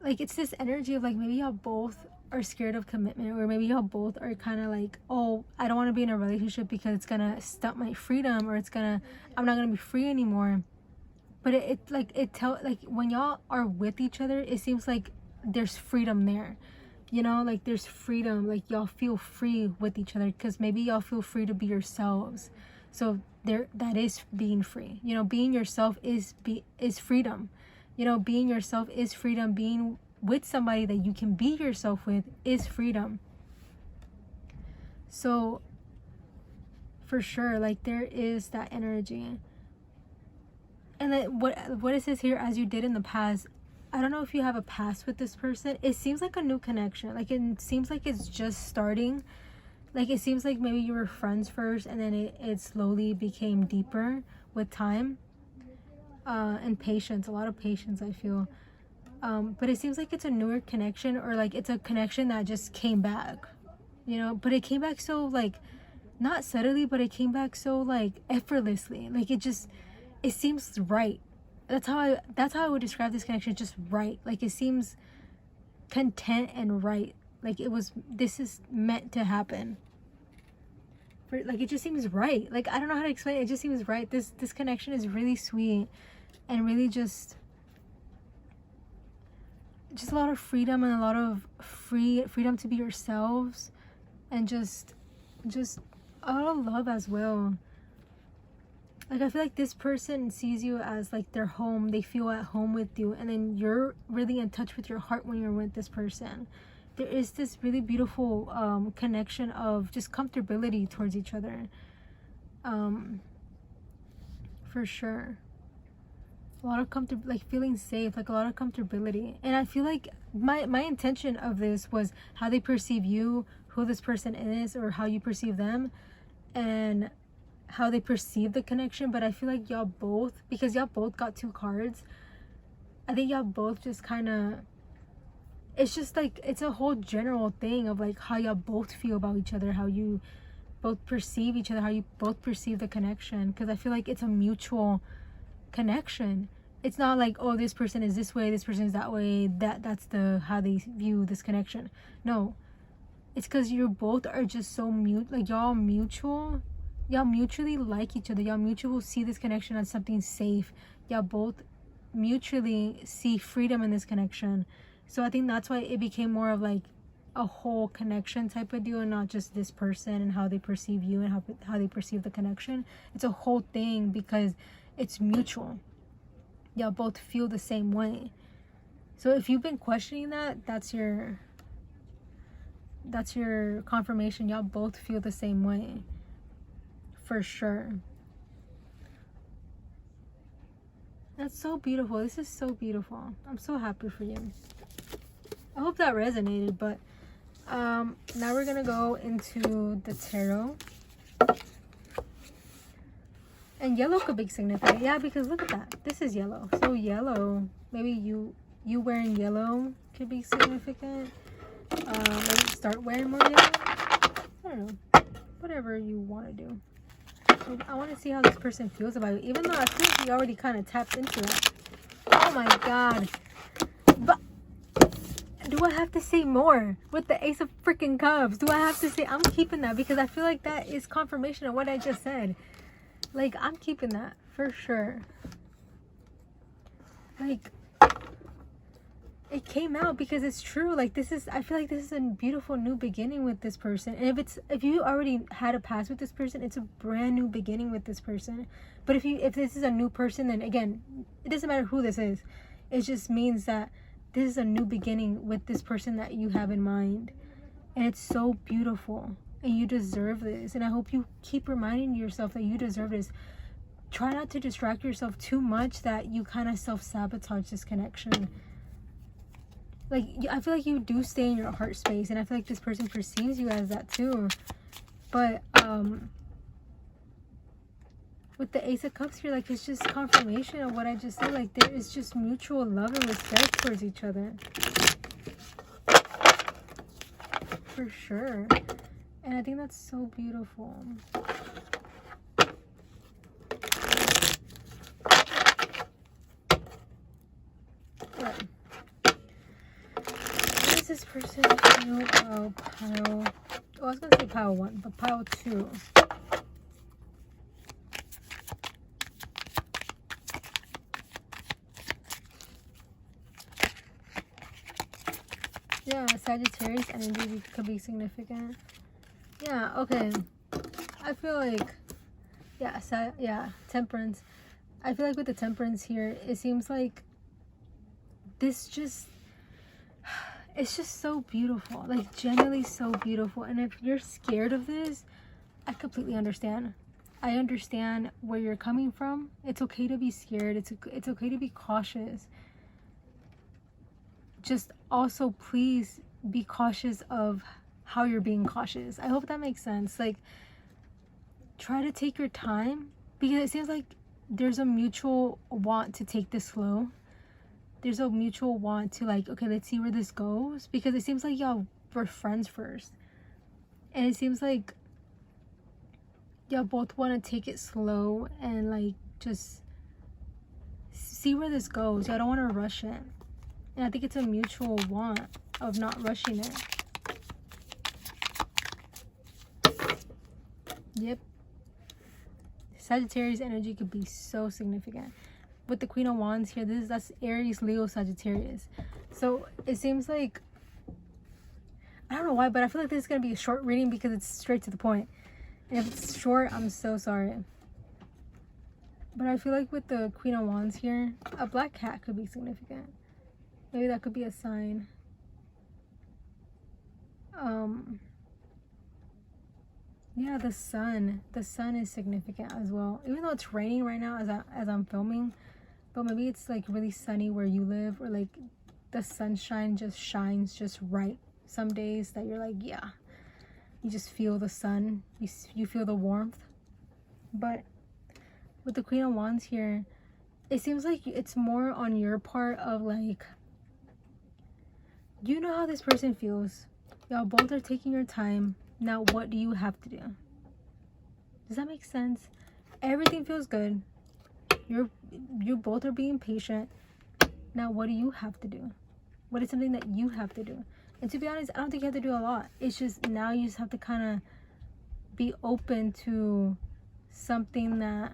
it's this energy of like maybe y'all both are scared of commitment, or maybe y'all both are kind of like, oh, I don't want to be in a relationship because it's gonna stunt my freedom, or I'm not gonna be free anymore. But like when y'all are with each other, it seems like there's freedom there, you know, like there's freedom, like y'all feel free with each other because maybe y'all feel free to be yourselves. So that is being free, you know. Being yourself is freedom, you know. Being yourself is freedom. Being with somebody that you can be yourself with is freedom. So for sure, like there is that energy. And then what it says here, as you did in the past, I don't know if you have a past with this person. It seems like a new connection. Like it seems like it's just starting. Like it seems like maybe you were friends first and then it slowly became deeper with time. And patience, a lot of patience, I feel. But it seems like it's a newer connection, or like it's a connection that just came back, you know. But it came back so like, not subtly, but it came back so like effortlessly. Like it seems right. That's how I would describe this connection. Just right. Like it seems content and right. Like this is meant to happen. Like it just seems right. Like I don't know how to explain it. It just seems right. This connection is really sweet and really just a lot of freedom and a lot of freedom to be yourselves, and just a lot of love as well. Like I feel like this person sees you as like their home. They feel at home with you, and then you're really in touch with your heart when you're with this person. There is this really beautiful connection of just comfortability towards each other. For sure. A lot of like feeling safe, like a lot of comfortability. And I feel like my intention of this was how they perceive you, who this person is, or how you perceive them, and how they perceive the connection. But I feel like y'all both, because y'all both got 2 cards, I think y'all both just kind of, it's just like it's a whole general thing of like how y'all both feel about each other, how you both perceive each other, how you both perceive the connection. Because I feel like it's a mutual connection. It's not like, oh, this person is this way, this person is that way, that's how they view this connection. No, it's because you both are just so like y'all mutually like each other. Y'all mutually see this connection as something safe. Y'all both mutually see freedom in this connection. So I think that's why it became more of like a whole connection type of deal, and not just this person and how they perceive you and how they perceive the connection. It's a whole thing because it's mutual. Y'all both feel the same way. So if you've been questioning that, that's your confirmation. Y'all both feel the same way. For sure. That's so beautiful. This is so beautiful. I'm so happy for you. I hope that resonated. But now we're gonna go into the tarot. And yellow could be significant. Yeah, because look at that. This is yellow. So yellow, maybe you wearing yellow could be significant. Maybe start wearing more yellow. I don't know. Whatever you want to do. So I want to see how this person feels about you. Even though I feel like you already kind of tapped into it. Oh my god. But do I have to say more? With the Ace of freaking Cups, do I have to say? I'm keeping that because I feel like that is confirmation of what I just said. Like, I'm keeping that for sure. Like, it came out because it's true. Like, this is, I feel like this is a beautiful new beginning with this person. And if you already had a past with this person, it's a brand new beginning with this person. But if this is a new person, then again, it doesn't matter who this is. It just means that this is a new beginning with this person that you have in mind. And it's so beautiful. And you deserve this. And I hope you keep reminding yourself that you deserve this. Try not to distract yourself too much that you kind of self-sabotage this connection. Like, I feel like you do stay in your heart space, and I feel like this person perceives you as that too. But with the Ace of Cups here, like, it's just confirmation of what I just said. Like, there is just mutual love and respect towards each other, for sure. And I think that's so beautiful. Right. This person feel about pile, I was gonna say pile 1, but pile 2. Yeah, Sagittarius energy could be significant. Yeah, okay. I feel like, yeah, Temperance. I feel like with the Temperance here, it seems like this just, it's just so beautiful, like genuinely so beautiful. And if you're scared of this, I completely understand. I understand where you're coming from. It's okay to be scared. It's okay to be cautious. Just also please be cautious of how you're being cautious. I hope that makes sense. Like, try to take your time, because it seems like there's a mutual want to take this slow. There's a mutual want to, like, okay, let's see where this goes, because it seems like y'all were friends first, and it seems like y'all both want to take it slow and, like, just see where this goes. Y'all don't want to rush it, and I think it's a mutual want of not rushing it. Yep. Sagittarius energy could be so significant. With the Queen of Wands here, that's Aries, Leo, Sagittarius. So it seems like, I don't know why, but I feel like this is going to be a short reading because it's straight to the point. And if it's short, I'm so sorry. But I feel like with the Queen of Wands here, a black cat could be significant. Maybe that could be a sign. Yeah, the sun is significant as well, even though it's raining right now as I'm filming. But maybe it's like really sunny where you live, or like the sunshine just shines just right some days that you're like, yeah, you just feel the sun, you feel the warmth. But with the Queen of Wands here, it seems like it's more on your part of, like, you know how this person feels. Y'all both are taking your time. Now, what do you have to do? Does that make sense? Everything feels good. You both are being patient. Now, what do you have to do? What is something that you have to do? And to be honest, I don't think you have to do a lot. It's just now you just have to kind of be open to something that,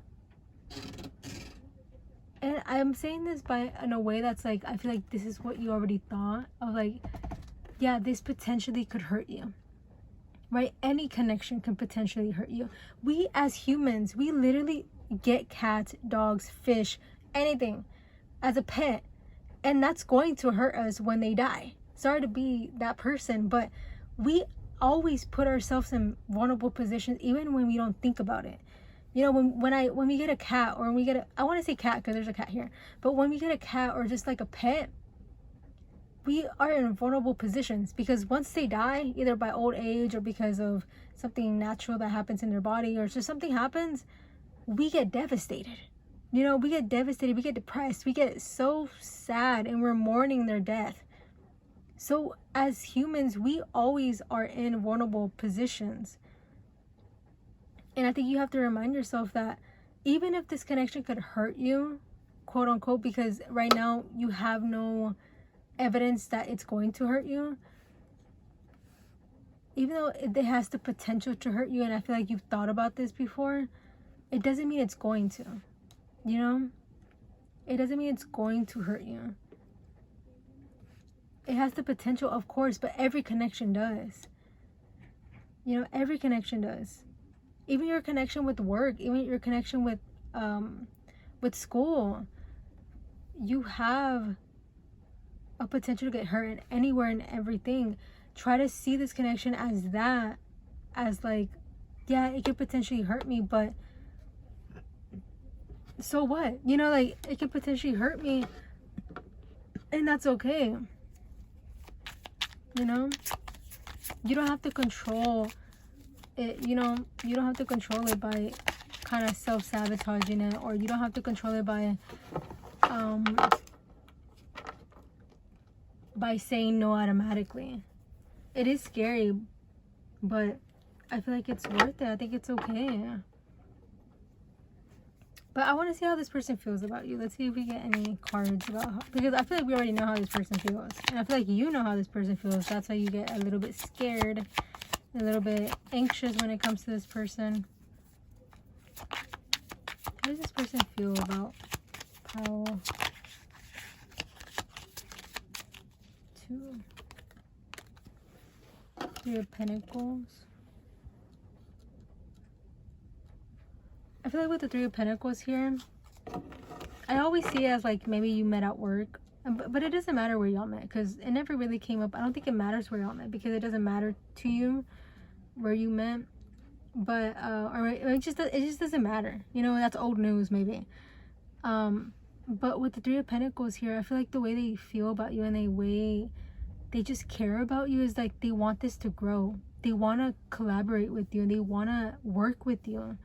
and I'm saying this in a way that's like, I feel like this is what you already thought of, like, yeah, this potentially could hurt you. Right? Any connection can potentially hurt you. We as humans, we literally get cats, dogs, fish, anything as a pet, and that's going to hurt us when they die. Sorry to be that person, but we always put ourselves in vulnerable positions, even when we don't think about it. You know, when we get a cat, or when we get I want to say cat because there's a cat here, but when we get a cat or just like a pet, we are in vulnerable positions, because once they die, either by old age or because of something natural that happens in their body, or just something happens, we get devastated. You know, we get devastated, we get depressed, we get so sad, and we're mourning their death. So as humans, we always are in vulnerable positions. And I think you have to remind yourself that even if this connection could hurt you, quote unquote, because right now you have no evidence that it's going to hurt you, even though it has the potential to hurt you, and I feel like you've thought about this before, it doesn't mean it's going to, you know? It doesn't mean it's going to hurt you. It has the potential, of course, but every connection does. You know, every connection does. Even your connection with work, even your connection with school, you have a potential to get hurt in anywhere and everything. Try to see this connection as that, as like, yeah, it could potentially hurt me, but so what? You know, like, it could potentially hurt me, and that's okay. You know, you don't have to control it. You know, you don't have to control it by kind of self-sabotaging it, or you don't have to control it by saying no automatically. It is scary, but I feel like it's worth it. I think it's okay. But I want to see how this person feels about you. Let's see if we get any cards about how, because I feel like we already know how this person feels. And I feel like you know how this person feels. That's why you get a little bit scared, a little bit anxious when it comes to this person. How does this person feel about how... 2, 3 of Pentacles. I feel like with the 3 of Pentacles here, I always see it as like maybe you met at work, but it doesn't matter where y'all met, because it never really came up. I don't think it matters where y'all met, because it doesn't matter to you where you met. But or it just doesn't matter, you know. That's old news maybe. But with the 3 of Pentacles here, I feel like the way they feel about you and the way they just care about you is like they want this to grow. They want to collaborate with you, and they want to work with you,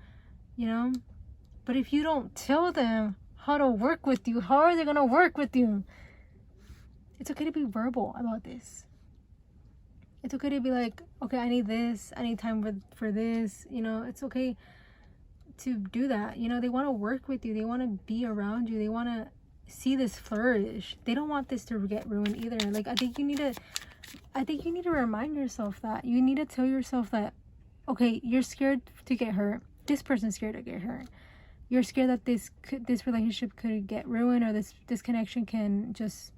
you know. But if you don't tell them how to work with you, how are they going to work with you? It's okay to be verbal about this. It's okay to be like, okay, I need this, I need time for this, you know. It's okay to do that. You know, they want to work with you, they want to be around you, they want to see this flourish. They don't want this to get ruined either. Like, I think you need to remind yourself that. You need to tell yourself that, okay, you're scared to get hurt. This person's scared to get hurt. You're scared that this relationship could get ruined, or this connection can just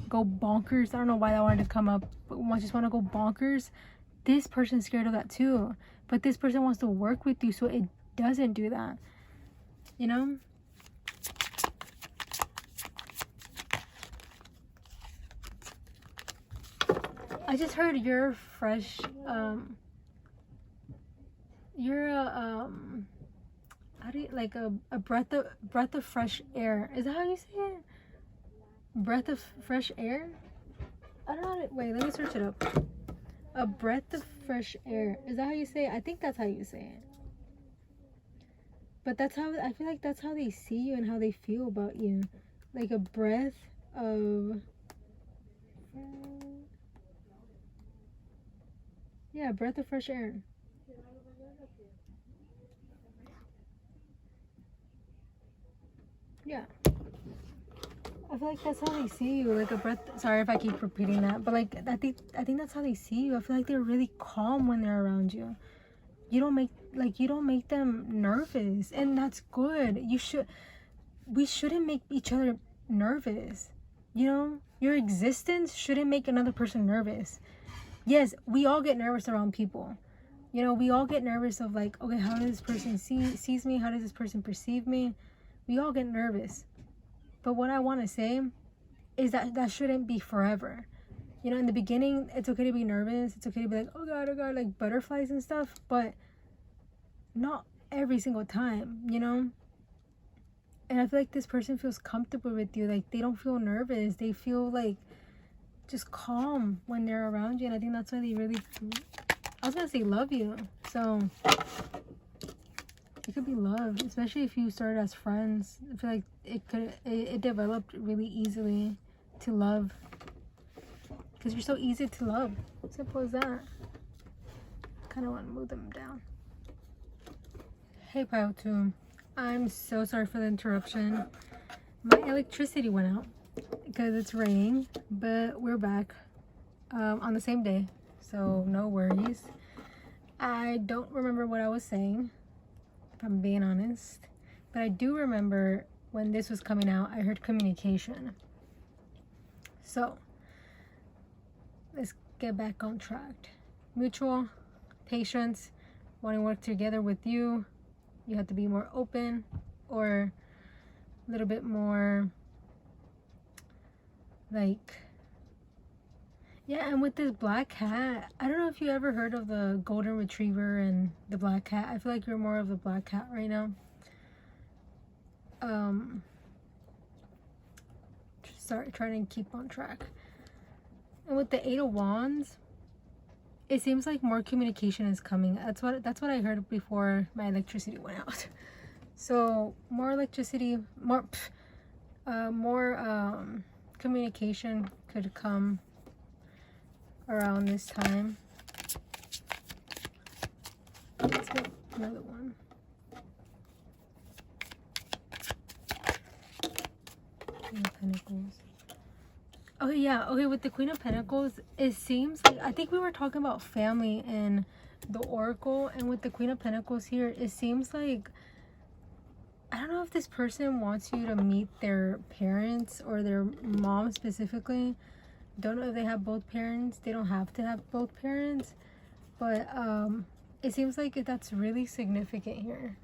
go bonkers. I don't know why that wanted to come up, but I just want to go bonkers. This person's scared of that too, but this person wants to work with you so it doesn't do that, you know. I just heard you're fresh. You're a how do you, like a breath of fresh air. Is that how you say it? Breath of fresh air? I don't know. Wait, let me search it up. A breath of fresh air. Is that how you say it? I think that's how you say it. But that's how, I feel like that's how they see you and how they feel about you. Like a breath of... yeah, breath of fresh air. Yeah. I feel like that's how they see you, like a breath. Sorry if I keep repeating that, but like I think that's how they see you. I feel like they're really calm when they're around you. You don't make them nervous, and that's good. We shouldn't make each other nervous. You know, your existence shouldn't make another person nervous. Yes, we all get nervous around people. You know, we all get nervous of like, okay, how does this person sees me? How does this person perceive me? We all get nervous. But what I want to say is that shouldn't be forever. You know, in the beginning, it's okay to be nervous. It's okay to be like, oh God, like butterflies and stuff. But not every single time, you know? And I feel like this person feels comfortable with you. Like, they don't feel nervous. They feel like just calm when they're around you. And I think that's why they really, I was going to say love you. So it could be love, especially if you started as friends. I feel like it developed really easily to love, because you're so easy to love. Simple as that. Kind of want to move them down. Hey pile 2, I'm so sorry for the interruption. My electricity went out because it's raining, but we're back on the same day, so no worries. I don't remember what I was saying, if I'm being honest, but I do remember when this was coming out, I heard communication. So let's get back on track. Mutual, patience, wanting to work together with you. You have to be more open, or a little bit more like, yeah. And with this black cat, I don't know if you ever heard of the golden retriever and the black cat. I feel like you're more of the black cat right now. Sorry, trying to keep on track. And with the 8 of Wands, it seems like more communication is coming. That's what I heard before my electricity went out. So more electricity, more communication could come around this time. Let's get another one. Queen of Pentacles. Oh yeah, okay, with the Queen of Pentacles, it seems like, I think we were talking about family in the Oracle, and with the Queen of Pentacles here, it seems like, I don't know if this person wants you to meet their parents or their mom specifically. Don't know if they have both parents. They don't have to have both parents, but it seems like that's really significant here.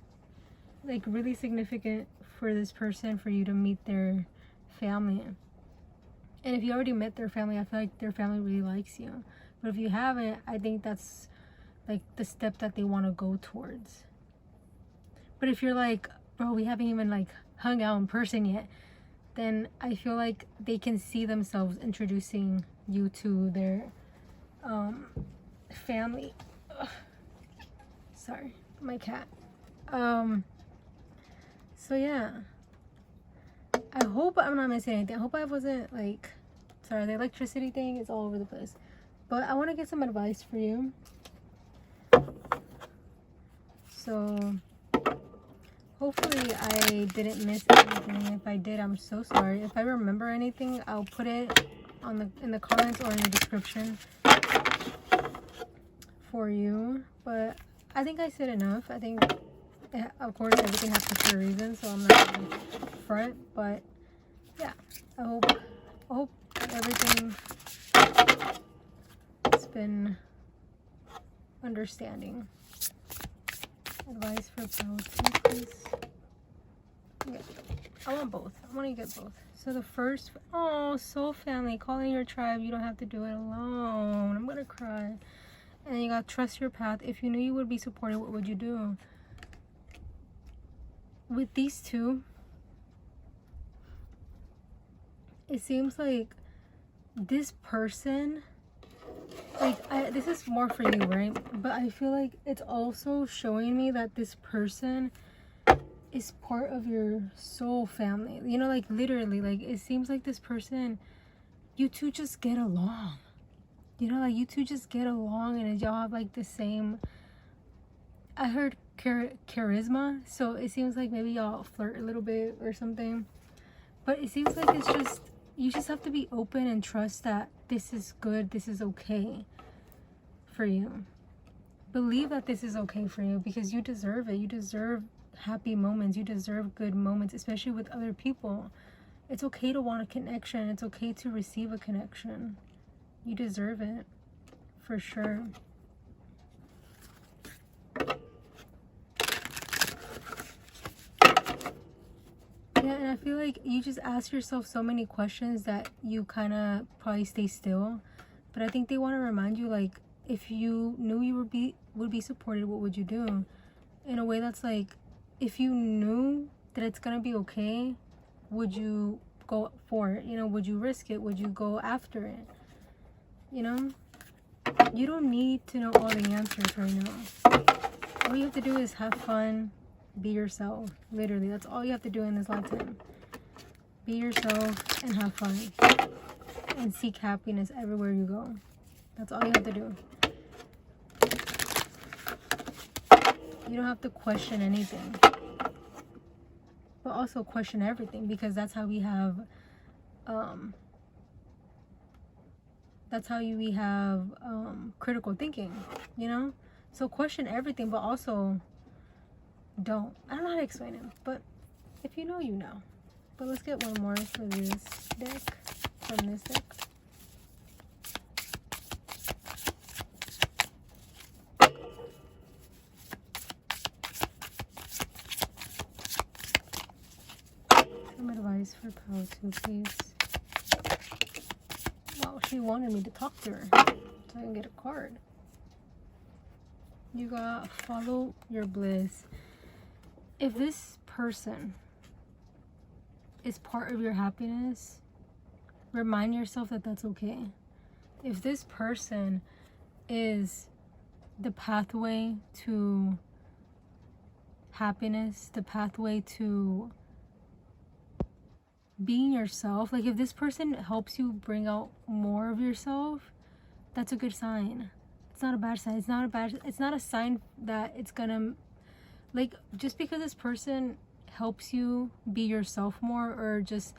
Like really significant for this person, for you to meet their family. And if you already met their family, I feel like their family really likes you. But if you haven't, I think that's like the step that they want to go towards. But if you're like, bro, we haven't even like hung out in person yet, then I feel like they can see themselves introducing you to their family. Ugh. Sorry, my cat. So yeah, I hope I'm not missing anything. I hope I wasn't like, sorry, the electricity thing is all over the place. But I want to get some advice for you. So hopefully I didn't miss anything. If I did, I'm so sorry. If I remember anything, I'll put it on in the comments or in the description for you. But I think I said enough. I think, of course, everything happens for a reason, so I'm not gonna front. But yeah, I hope everything has been understanding. Advice for both, please. Yeah, I want both. I want to get both. So the first, oh, soul family, calling your tribe. You don't have to do it alone. I'm gonna cry. And you got trust your path. If you knew you would be supported, what would you do? With these two, it seems like this person, like, this is more for you, right? But I feel like it's also showing me that this person is part of your soul family. You know, like literally, like it seems like this person, you two just get along. You know, like you two just get along, and y'all have like the same, I heard charisma, so it seems like maybe y'all flirt a little bit or something. But it seems like it's just, you just have to be open and trust that this is good, this is okay for you. Believe that this is okay for you, because you deserve it. You deserve happy moments. You deserve good moments, especially with other people. It's okay to want a connection. It's okay to receive a connection. You deserve it, for sure. Yeah, and I feel like you just ask yourself so many questions that you kind of probably stay still. But I think they want to remind you, like, if you knew you would be supported, what would you do? In a way that's like, if you knew that it's gonna be okay, would you go for it? You know, would you risk it? Would you go after it? You know, you don't need to know all the answers right now. All you have to do is have fun, be yourself. Literally, that's all you have to do in this lifetime. Be yourself and have fun, and seek happiness everywhere you go. That's all you have to do. You don't have to question anything, but also question everything, because that's how we have critical thinking, you know? So question everything, but also don't. I don't know how to explain it, but if you know, you know. But let's get one more for this deck, from this deck. is for power too, please. Wow, she wanted me to talk to her so I can get a card. You got follow your bliss. If this person is part of your happiness, remind yourself that that's okay. If this person is the pathway to happiness, the pathway to being yourself, like if this person helps you bring out more of yourself, that's a good sign. It's not a bad sign. It's not a sign that it's gonna, like, just because this person helps you be yourself more, or just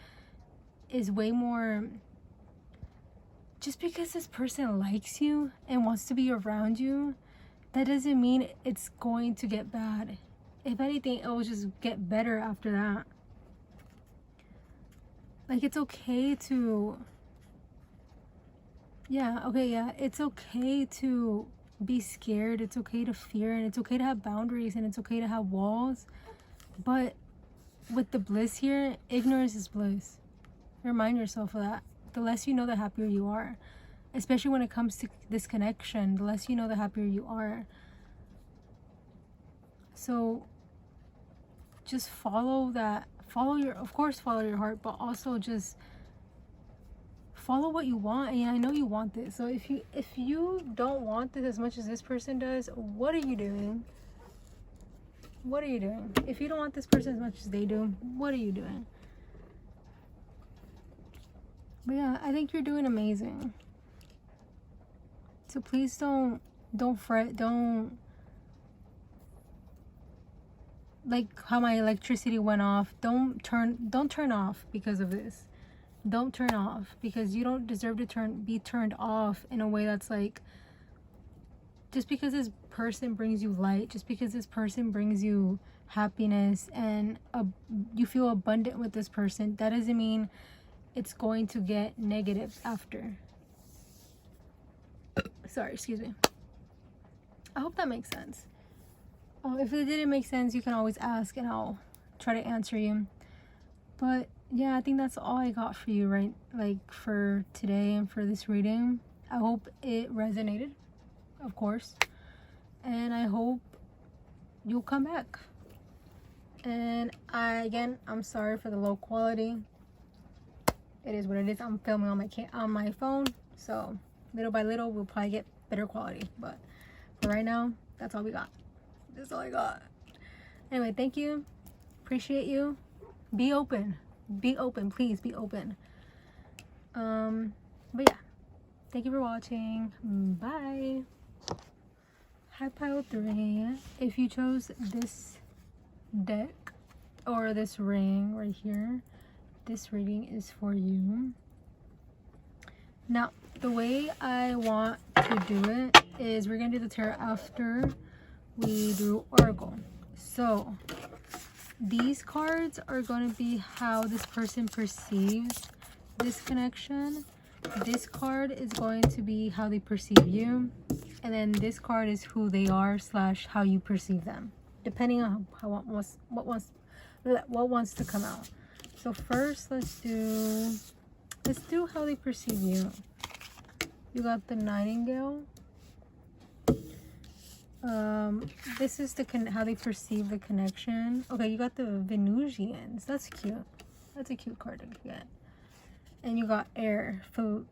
is way more, just because this person likes you and wants to be around you, that doesn't mean it's going to get bad. If anything, it will just get better after that. Like, it's okay to, it's okay to be scared, it's okay to fear, and it's okay to have boundaries, and it's okay to have walls. But with the bliss here, ignorance is bliss. Remind yourself of that. The less you know, the happier you are. Especially when it comes to this connection, the less you know, the happier you are. So just follow that. Follow your heart, but also just follow what you want. And I know you want this. So if you don't want this as much as this person does, what are you doing? What are you doing? If you don't want this person as much as they do, what are you doing? But yeah, I think you're doing amazing. So please don't fret, don't, like how my electricity went off, don't turn off because of this. Don't turn off, because you don't deserve to be turned off in a way that's like, just because this person brings you light, just because this person brings you happiness and you feel abundant with this person, that doesn't mean it's going to get negative after. Sorry, excuse me. I hope that makes sense. If it didn't make sense, you can always ask and I'll try to answer you. But yeah, I think that's all I got for you, right? Like for today and for this reading. I hope it resonated, of course. And I hope you'll come back. And I'm sorry for the low quality. It is what it is. I'm filming on my phone, so little by little we'll probably get better quality. But for right now, that's all we got. That's all I got. Anyway, thank you. Appreciate you. Be open. Be open. Please be open. But yeah. Thank you for watching. Bye. Hi, pile 3. If you chose this deck or this ring right here, this reading is for you. Now, the way I want to do it is we're going to do the tarot after we do Oracle. So, these cards are going to be how this person perceives this connection. This card is going to be how they perceive you. And then this card is who they are / how you perceive them. Depending on what wants to come out. So first, let's do how they perceive you. You got the Nightingale. This is how they perceive the connection. Okay, you got the Venusians. That's cute. That's a cute card to get. And you got Air,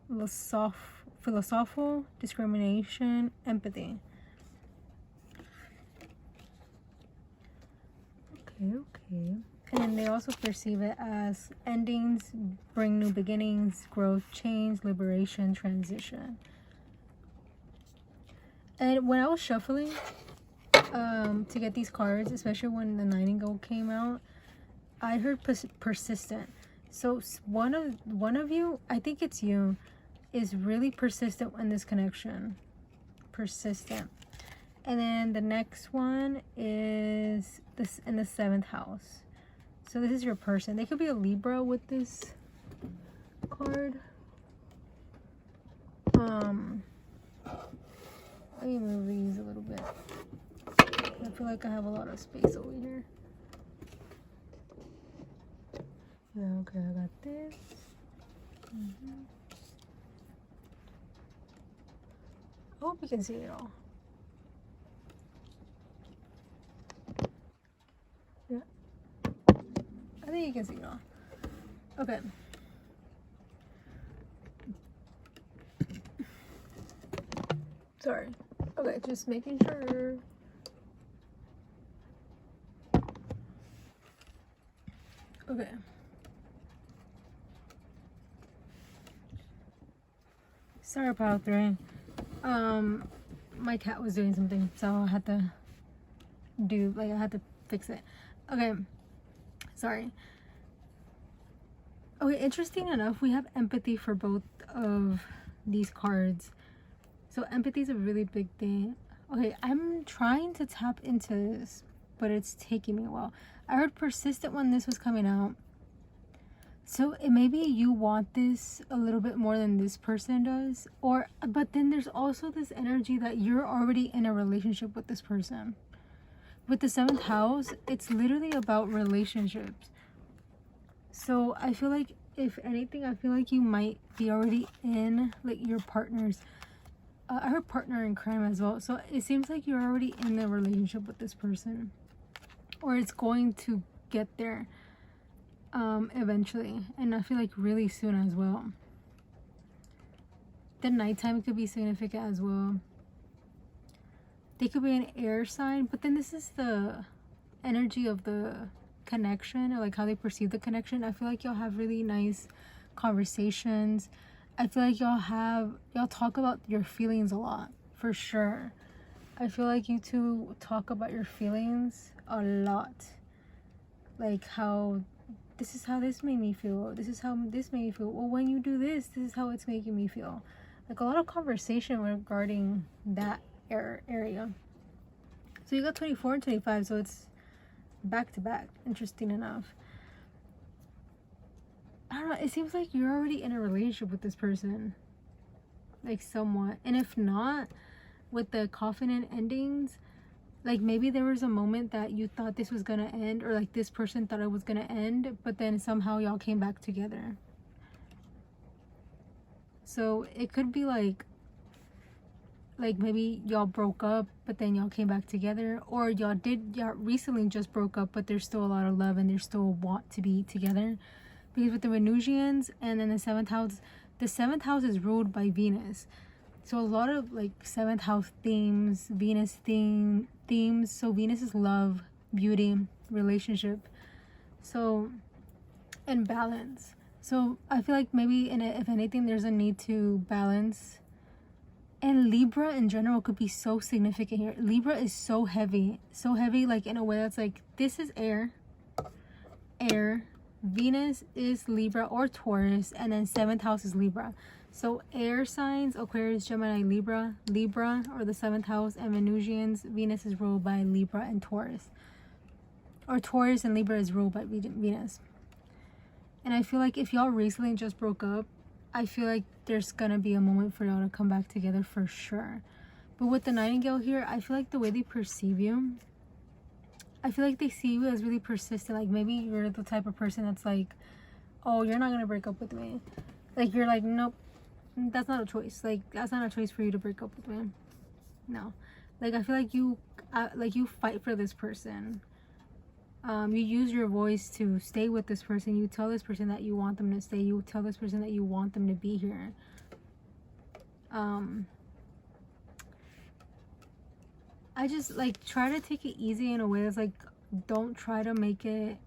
philosophical, discrimination, empathy. Okay. And then they also perceive it as endings, bring new beginnings, growth, change, liberation, transition. And when I was shuffling to get these cards, especially when the Nightingale came out, I heard persistent. So one of you, I think it's you, is really persistent in this connection. Persistent. And then the next one is this in the 7th house. So this is your person. They could be a Libra with this card. Let me move these a little bit. I feel like I have a lot of space over here. Yeah, okay, I got this. I hope you can see it all. Yeah, I think you can see it all. Okay. Sorry. Okay, just making sure. Okay. Sorry about three. My cat was doing something, so I had to I had to fix it. Okay. Sorry. Okay, interesting enough, we have empathy for both of these cards. So empathy is a really big thing. Okay, I'm trying to tap into this, but it's taking me a while. I heard persistent when this was coming out. So maybe you want this a little bit more than this person does, but then there's also this energy that you're already in a relationship with this person. With the 7th house, it's literally about relationships. So I feel like, if anything, I feel like you might be already in like your partner's I heard partner in crime as well. So it seems like you're already in a relationship with this person, or it's going to get there eventually, and I feel like really soon as well. The nighttime could be significant as well. They could be an air sign, but then this is the energy of the connection, or like how they perceive the connection. I feel like y'all have really nice conversations. I feel like y'all talk about your feelings a lot, for sure. I feel like you two talk about your feelings a lot. Like how, this is how this made me feel. This is how this made me feel. Well, when you do this, this is how it's making me feel. Like a lot of conversation regarding that area. So you got 24 and 25, so it's back to back. Interesting enough. I don't know, it seems like you're already in a relationship with this person, like somewhat. And if not, with the coffin and endings, like maybe there was a moment that you thought this was gonna end, or like this person thought it was gonna end, but then somehow y'all came back together. So it could be like maybe y'all broke up, but then y'all came back together, or y'all recently just broke up, but there's still a lot of love and they still want to be together. Because with the Venusians and then the 7th house is ruled by Venus. So a lot of like 7th house themes, Venus themes. So Venus is love, beauty, relationship. So, and balance. So I feel like maybe if anything, there's a need to balance. And Libra in general could be so significant here. Libra is so heavy, like in a way that's like, this is air. Venus is Libra or Taurus, and then 7th house is Libra. So air signs, Aquarius, Gemini, Libra, or the 7th house, and Venusians, Venus is ruled by Libra and Taurus. Or Taurus and Libra is ruled by Venus. And I feel like if y'all recently just broke up, I feel like there's gonna be a moment for y'all to come back together for sure. But with the Nightingale here, I feel like the way they perceive you, I feel like they see you as really persistent. Like maybe you're the type of person that's like, oh, you're not gonna break up with me. Like you're like, nope, that's not a choice. Like that's not a choice for you to break up with me. No, like I feel like you fight for this person. You use your voice to stay with this person. You tell this person that you want them to stay. You tell this person that you want them to be here. I just like try to take it easy in a way that's like, don't try to make it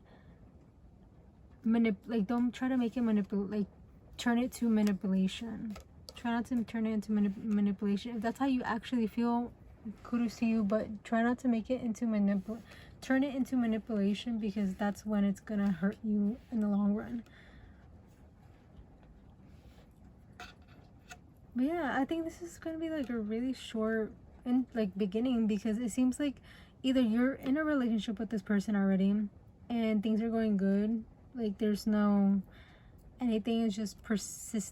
don't try to make it turn it to manipulation. Try not to turn it into manipulation. If that's how you actually feel, kudos to you, but try not to make it into turn it into manipulation, because that's when it's gonna hurt you in the long run. But yeah, I think this is gonna be like a really short beginning, because it seems like either you're in a relationship with this person already and things are going good, like there's no anything, is just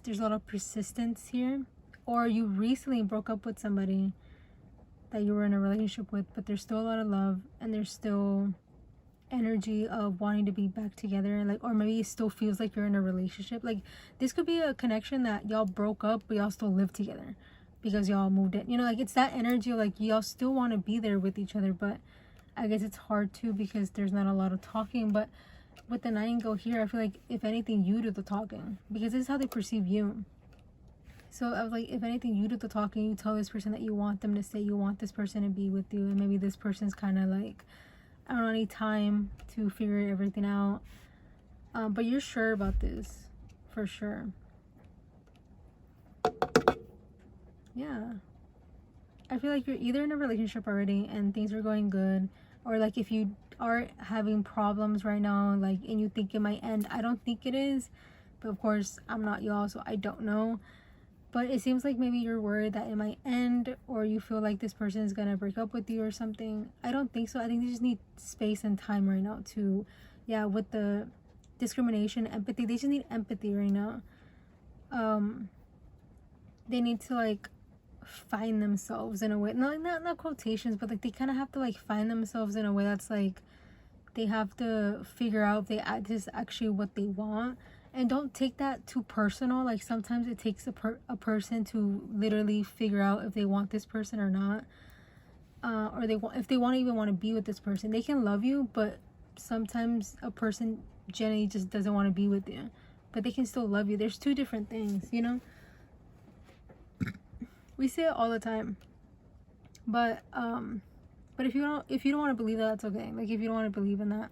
there's a lot of persistence here, or you recently broke up with somebody that you were in a relationship with, but there's still a lot of love and there's still energy of wanting to be back together, like, or maybe it still feels like you're in a relationship. Like, this could be a connection that y'all broke up but y'all still live together because y'all moved in, you know, like, it's that energy of, like, y'all still want to be there with each other, but I guess it's hard to because there's not a lot of talking. But with the nightingale here, I feel like if anything, you do the talking, because this is how they perceive you. So I was like, if anything, you do the talking. You tell this person that you want them to stay, you want this person to be with you, and maybe this person's kind of like, I don't know, need time to figure everything out. But you're sure about this, for sure. Yeah. I feel like you're either in a relationship already and things are going good, or like if you are having problems right now, like, and you think it might end. I don't think it is, but of course I'm not y'all, so I don't know. But it seems like maybe you're worried that it might end, or you feel like this person is gonna break up with you or something. I don't think so. I think they just need space and time right now to, yeah, with the discrimination, empathy, they just need empathy right now. They need to, like, find themselves in a way, not quotations, but like they kind of have to, like, find themselves in a way that's like they have to figure out if this is actually what they want. And don't take that too personal. Like, sometimes it takes a person to literally figure out if they want this person or not, or if they even want to be with this person. They can love you, but sometimes a person generally just doesn't want to be with you, but they can still love you. There's two different things, you know. We say it all the time, but if you don't want to believe that, that's okay. Like, if you don't want to believe in that,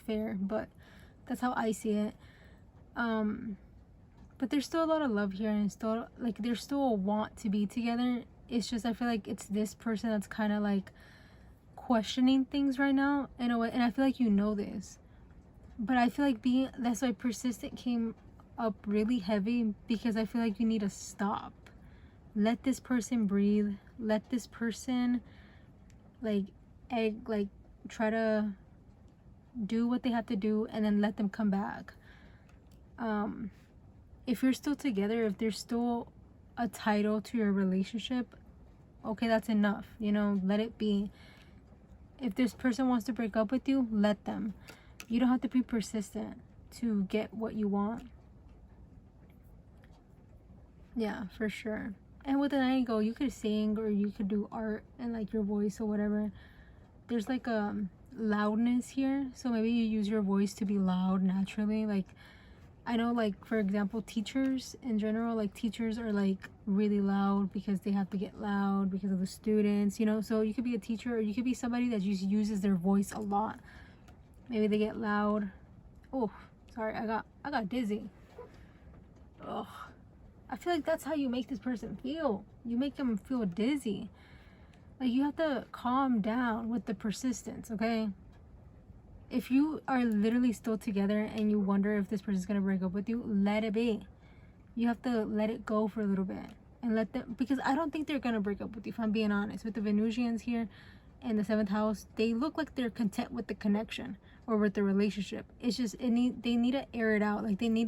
fair, but that's how I see it. But there's still a lot of love here, and still, like, there's still a want to be together. It's just, I feel like it's this person that's kind of like questioning things right now in a way, and I feel like you know this, but I feel like that's why persistent came up really heavy, because I feel like you need to stop. Let this person breathe. Let this person, like, try to do what they have to do, and then let them come back. If you're still together, if there's still a title to your relationship, okay, that's enough, you know, let it be. If this person wants to break up with you, let them. You don't have to be persistent to get what you want. Yeah, for sure. And with an nightingale, you could sing, or you could do art and, like, your voice or whatever. There's like a loudness here, so maybe you use your voice to be loud naturally. Like, I know, like, for example, teachers in general, like, teachers are like really loud because they have to get loud because of the students, you know. So you could be a teacher, or you could be somebody that just uses their voice a lot. Maybe they get loud. Oh, sorry, I got dizzy. Ugh. I feel like that's how you make this person feel. You make them feel dizzy. Like, you have to calm down with the persistence, okay? If you are literally still together and you wonder if this person's gonna break up with you, let it be. You have to let it go for a little bit and let them, because I don't think they're gonna break up with you, if I'm being honest. With the Venusians here and the 7th house, they look like they're content with the connection or with the relationship. It's just they need to air it out. Like, they need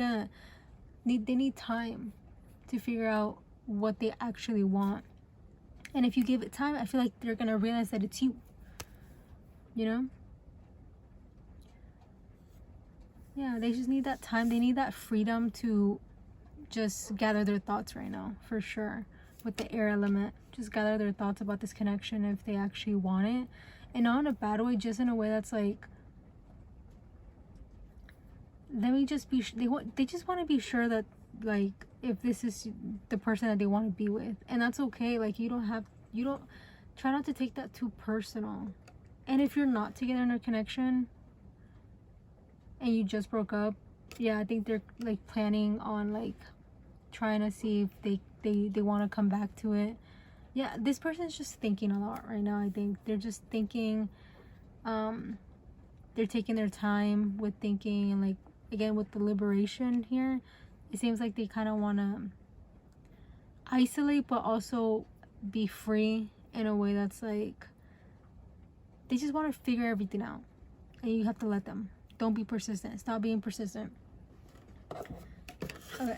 time to figure out what they actually want. And if you give it time, I feel like they're gonna realize that it's you, you know. Yeah, they just need that time. They need that freedom to just gather their thoughts right now, for sure. With the air element, just gather their thoughts about this connection, if they actually want it, and not in a bad way, just in a way that's like, let me just be, they just want to be sure that, like, if this is the person that they want to be with. And that's okay. Like, you don't try not to take that too personal. And if you're not together in a connection and you just broke up, yeah, I think they're, like, planning on, like, trying to see if they want to come back to it. Yeah, this person's just thinking a lot right now. I think they're just thinking, they're taking their time with thinking, and, like, again, with the liberation here, it seems like they kind of want to isolate but also be free in a way that's like, they just want to figure everything out, and you have to let them. Don't be persistent. Stop being persistent. Okay.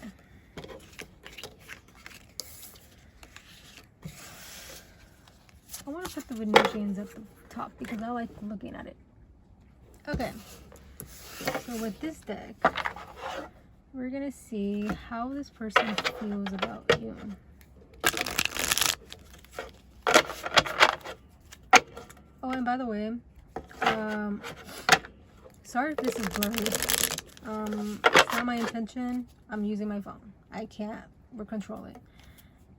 I want to put the Venusians at the top because I like looking at it. Okay, so with this deck, we're gonna see how this person feels about you. Oh, and by the way, sorry if this is blurry. It's not my intention. I'm using my phone. I can't control it.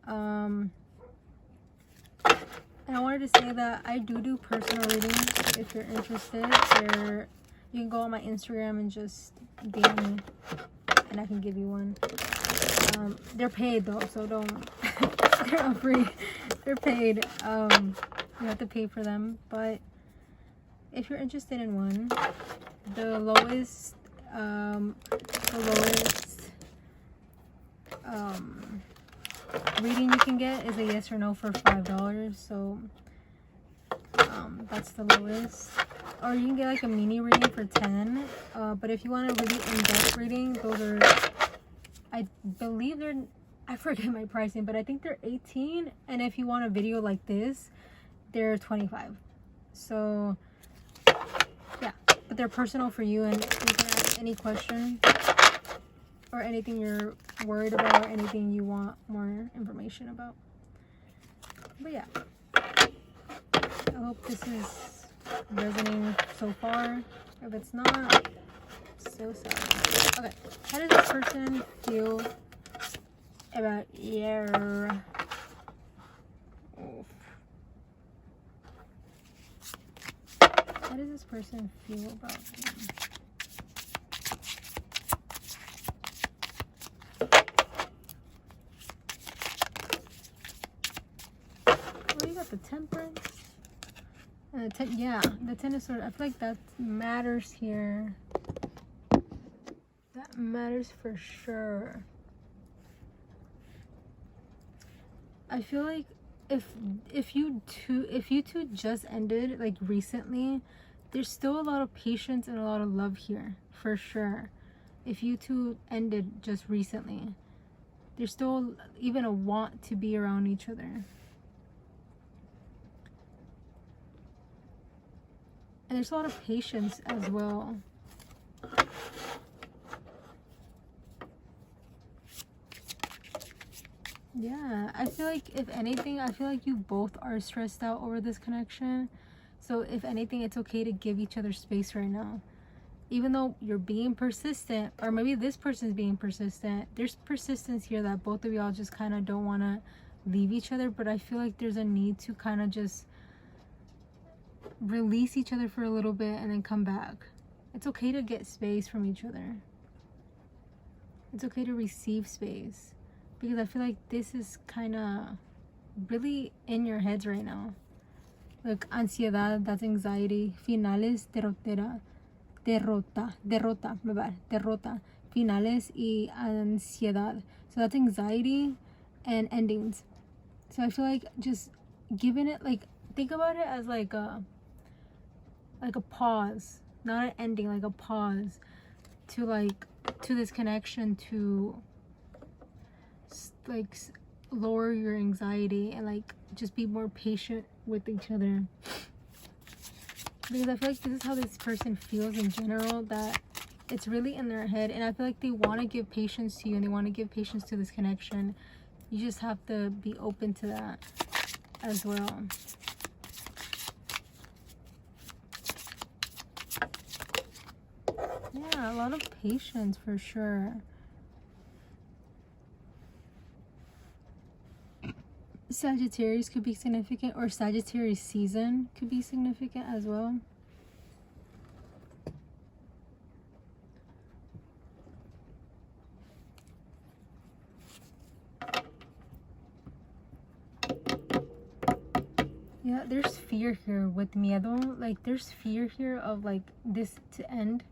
And I wanted to say that I do personal readings. If you're interested, you can go on my Instagram and just DM me, and I can give you one. They're paid though, so don't. They're not free. They're paid. You have to pay for them. But if you're interested in one, the lowest reading you can get is a yes or no for $5. So that's the lowest. Or you can get like a mini reading for $10. But if you want a really in-depth reading, those are, I believe they're, I forget my pricing, but I think they're $18. And if you want a video like this, they're $25. So yeah, but they're personal for you, and you can ask any question or anything you're worried about, or anything you want more information about. But yeah, I hope this is resonating so far. If it's not, so sorry. Okay, how does this person feel about your... How does this person feel about you? Oh, you got the Temperance. And the yeah, the Ten of Swords. I feel like that matters here. That matters for sure. I feel like if you two just ended like recently, there's still a lot of patience and a lot of love here for sure. If you two ended just recently, there's still even a want to be around each other. And there's a lot of patience as well. Yeah, I feel like if anything, I feel like you both are stressed out over this connection. So if anything, it's okay to give each other space right now. Even though you're being persistent, or maybe this person's being persistent, there's persistence here that both of y'all just kind of don't want to leave each other. But I feel like there's a need to kind of just release each other for a little bit and then come back. It's okay to get space from each other. It's okay to receive space. Because I feel like this is kind of really in your heads right now. Like ansiedad, that's anxiety. Finales, derrota. Finales y ansiedad. So that's anxiety and endings. So I feel like just giving it, like, think about it as like a pause, not an ending, like a pause to this connection, to like lower your anxiety and like just be more patient with each other. Because I feel like this is how this person feels in general, that it's really in their head, and I feel like they want to give patience to you and they want to give patience to this connection. You just have to be open to that as well. Yeah, a lot of patience for sure. Sagittarius could be significant, or Sagittarius season could be significant as well. Yeah, there's fear here with miedo. Like, there's fear here of like this to end.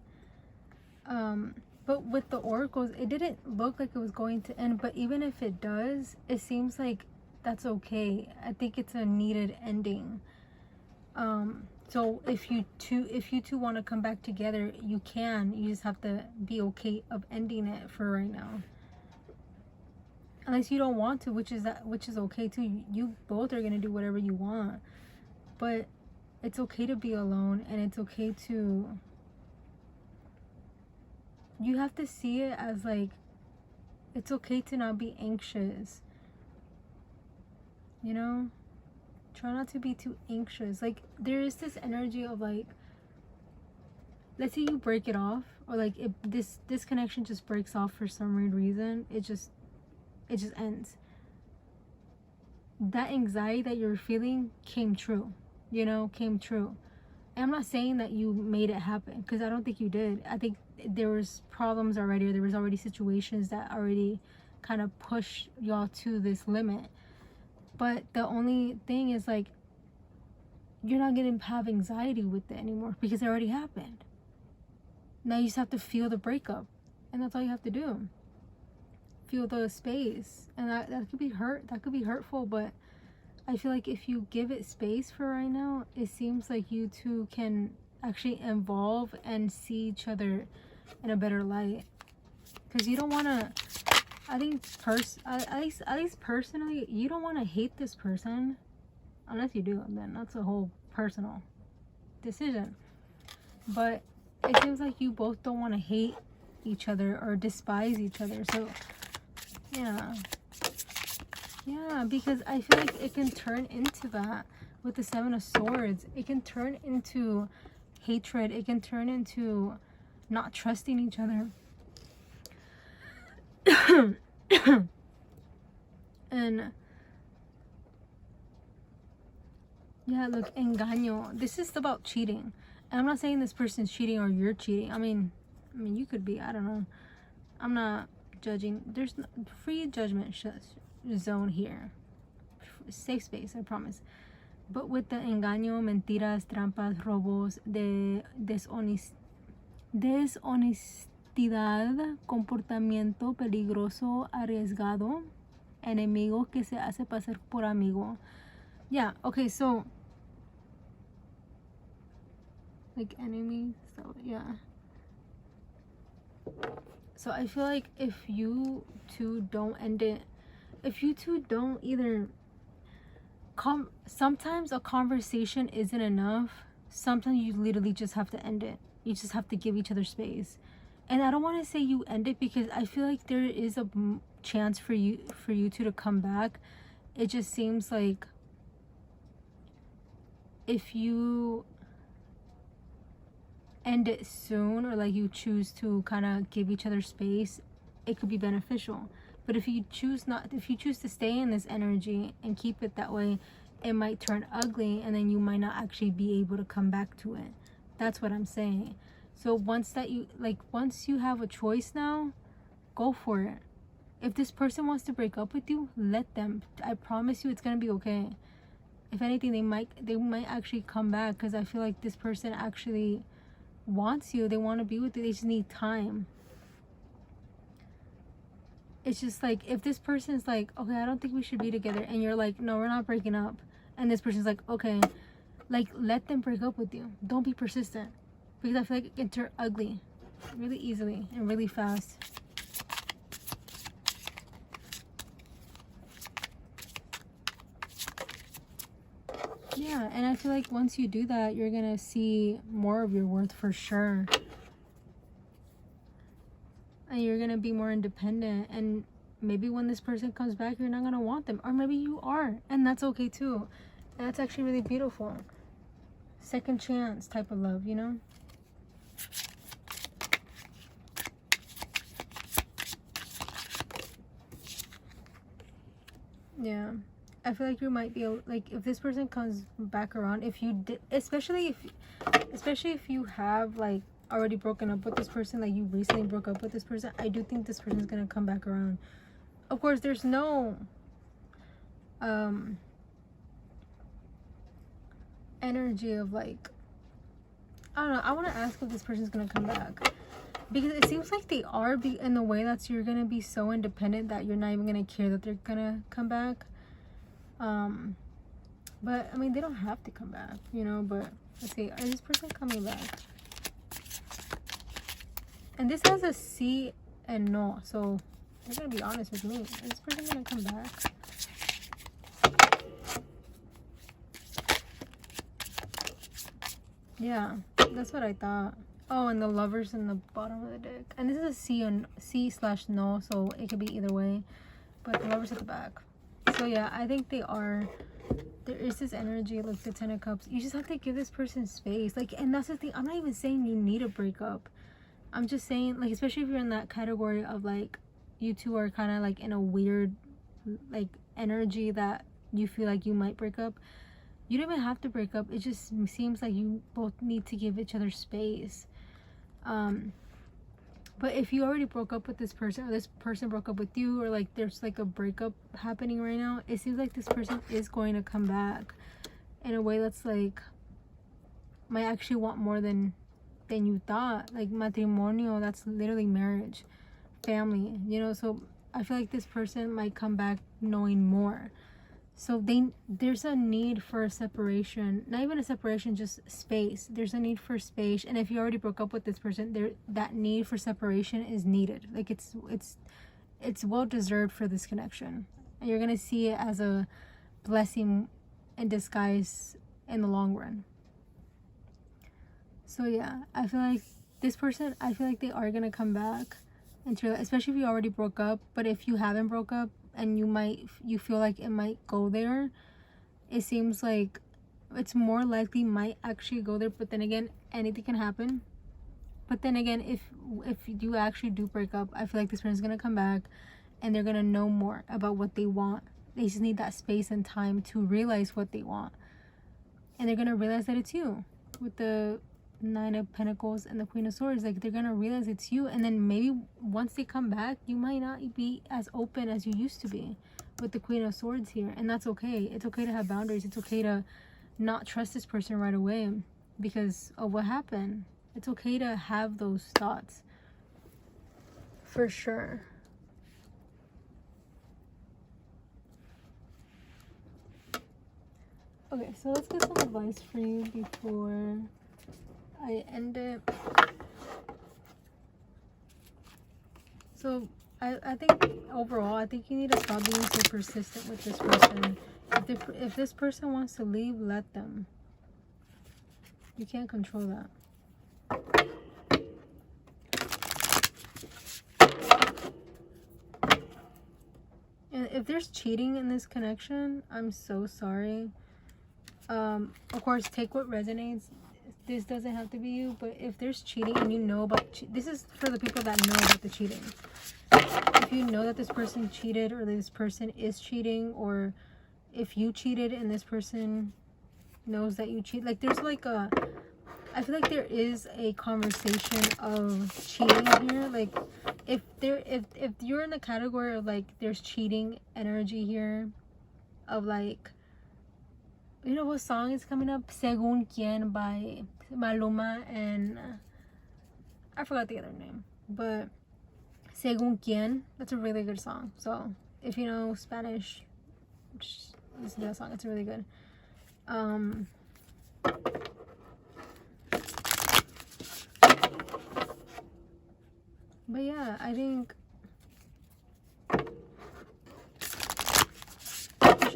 But with the oracles, it didn't look like it was going to end. But even if it does, it seems like that's okay. I think it's a needed ending. So if you two want to come back together, you can. You just have to be okay of ending it for right now. Unless you don't want to, which is okay too. You both are gonna do whatever you want. But it's okay to be alone, and it's okay to you have to see it as like, it's okay to not be anxious, you know? Try not to be too anxious. Like, there is this energy of like, let's say you break it off, or like if this connection just breaks off for some weird reason, it just ends. That anxiety that you're feeling came true, you know, came true. And I'm not saying that you made it happen, because I don't think you did. I think there was problems already, or there was already situations that already kind of pushed y'all to this limit. But the only thing is like, you're not gonna have anxiety with it anymore, because it already happened. Now you just have to feel the breakup, and that's all you have to do. Feel the space, and that could be that could be hurtful, but I feel like if you give it space for right now, it seems like you two can actually evolve and see each other in a better light. Because you don't want to, I think at least personally, you don't want to hate this person. Unless you do, then that's a whole personal decision. But it seems like you both don't want to hate each other or despise each other. So yeah, because I feel like it can turn into that with the Seven of Swords. It can turn into hatred. It can turn into not trusting each other. And yeah, look, engaño. This is about cheating. And I'm not saying this person's cheating or you're cheating. I mean, you could be. I don't know. I'm not judging. There's no free judgment zone here. Safe space, I promise. But with the engaño, mentiras, trampas, robos, de deshonestidad, comportamiento peligroso, arriesgado, enemigo que se hace pasar por amigo. Yeah, okay, so like enemy, so yeah. So I feel like if you two don't end it, if you two don't either sometimes a conversation isn't enough. Sometimes you literally just have to end it. You just have to give each other space. And I don't want to say you end it, because I feel like there is a chance for you two to come back. It just seems like if you end it soon, or like you choose to kind of give each other space, it could be beneficial. But if you choose to stay in this energy and keep it that way, it might turn ugly, and then you might not actually be able to come back to it. That's what I'm saying. So once you have a choice now, go for it. If this person wants to break up with you, let them. I promise you it's gonna be okay. If anything, they might actually come back, because I feel like this person actually wants you. They want to be with you. They just need time. It's just like, if this person's like, okay, I don't think we should be together, and you're like, no, we're not breaking up, and this person's like, okay, like, let them break up with you. Don't be persistent, because I feel like it can turn ugly really easily and really fast. Yeah, and I feel like once you do that, you're gonna see more of your worth for sure. And you're gonna be more independent, and maybe when this person comes back, you're not gonna want them, or maybe you are, and that's okay too. And that's actually really beautiful. Second chance type of love, you know. Yeah, I feel like you might be like, if this person comes back around, if you did, especially if you have like already broken up with this person, like you recently broke up with this person, I do think this person is gonna come back around. Of course, there's no energy of like, I don't know. I want to ask if this person's gonna come back, because it seems like they are, in the way that you're gonna be so independent that you're not even gonna care that they're gonna come back. But I mean, they don't have to come back, you know. But let's see, is this person coming back? And this has a sí and no, so they're gonna be honest with me. Is this person gonna come back? Yeah, that's what I thought. Oh, and the Lovers in the bottom of the deck. And this is a C/no, so it could be either way. But the Lovers at the back. So yeah, I think they are. There is this energy, like the Ten of Cups. You just have to give this person space. Like, and that's the thing. I'm not even saying you need a breakup. I'm just saying, like, especially if you're in that category of, like, you two are kind of, like, in a weird, like, energy that you feel like you might break up. You don't even have to break up. It just seems like you both need to give each other space. But if you already broke up with this person, or this person broke up with you, or like there's like a breakup happening right now, it seems like this person is going to come back in a way that's like might actually want more than you thought. Like matrimonio, that's literally marriage, family, you know. So I feel like this person might come back knowing more. So there's a need for a separation. Not even a separation, just space. There's a need for space. And if you already broke up with this person, that need for separation is needed. Like it's well deserved for this connection. And you're gonna see it as a blessing in disguise in the long run. So yeah, I feel like this person, I feel like they are gonna come back into your life, especially if you already broke up. But if you haven't broke up, and you feel like it might go there, it seems like it's more likely might actually go there. But then again, anything can happen. But then again, if you actually do break up, I feel like this person's gonna come back and they're gonna know more about what they want. They just need that space and time to realize what they want, and they're gonna realize that it's you. With the Nine of Pentacles and the Queen of Swords, like they're gonna realize it's you. And then maybe once they come back, you might not be as open as you used to be with the Queen of Swords here, and that's okay. It's okay to have boundaries. It's okay to not trust this person right away because of what happened. It's okay to have those thoughts, for sure. Okay, so let's get some advice for you before I end it. So I think overall, I think you need to stop being so persistent with this person. If this person wants to leave, let them. You can't control that. And if there's cheating in this connection, I'm so sorry. Of course, take what resonates. This doesn't have to be you, but if there's cheating and you know about this is for the people that know about the cheating. If you know that this person cheated, or this person is cheating, or if you cheated and this person knows that you cheat, like there's like a, I feel like there is a conversation of cheating here. Like if you're in the category of like there's cheating energy here, of like, you know what song is coming up? Según Quien by Maluma and I forgot the other name, but Según Quien, that's a really good song. So if you know Spanish, just listen to that song. It's really good. But yeah, I think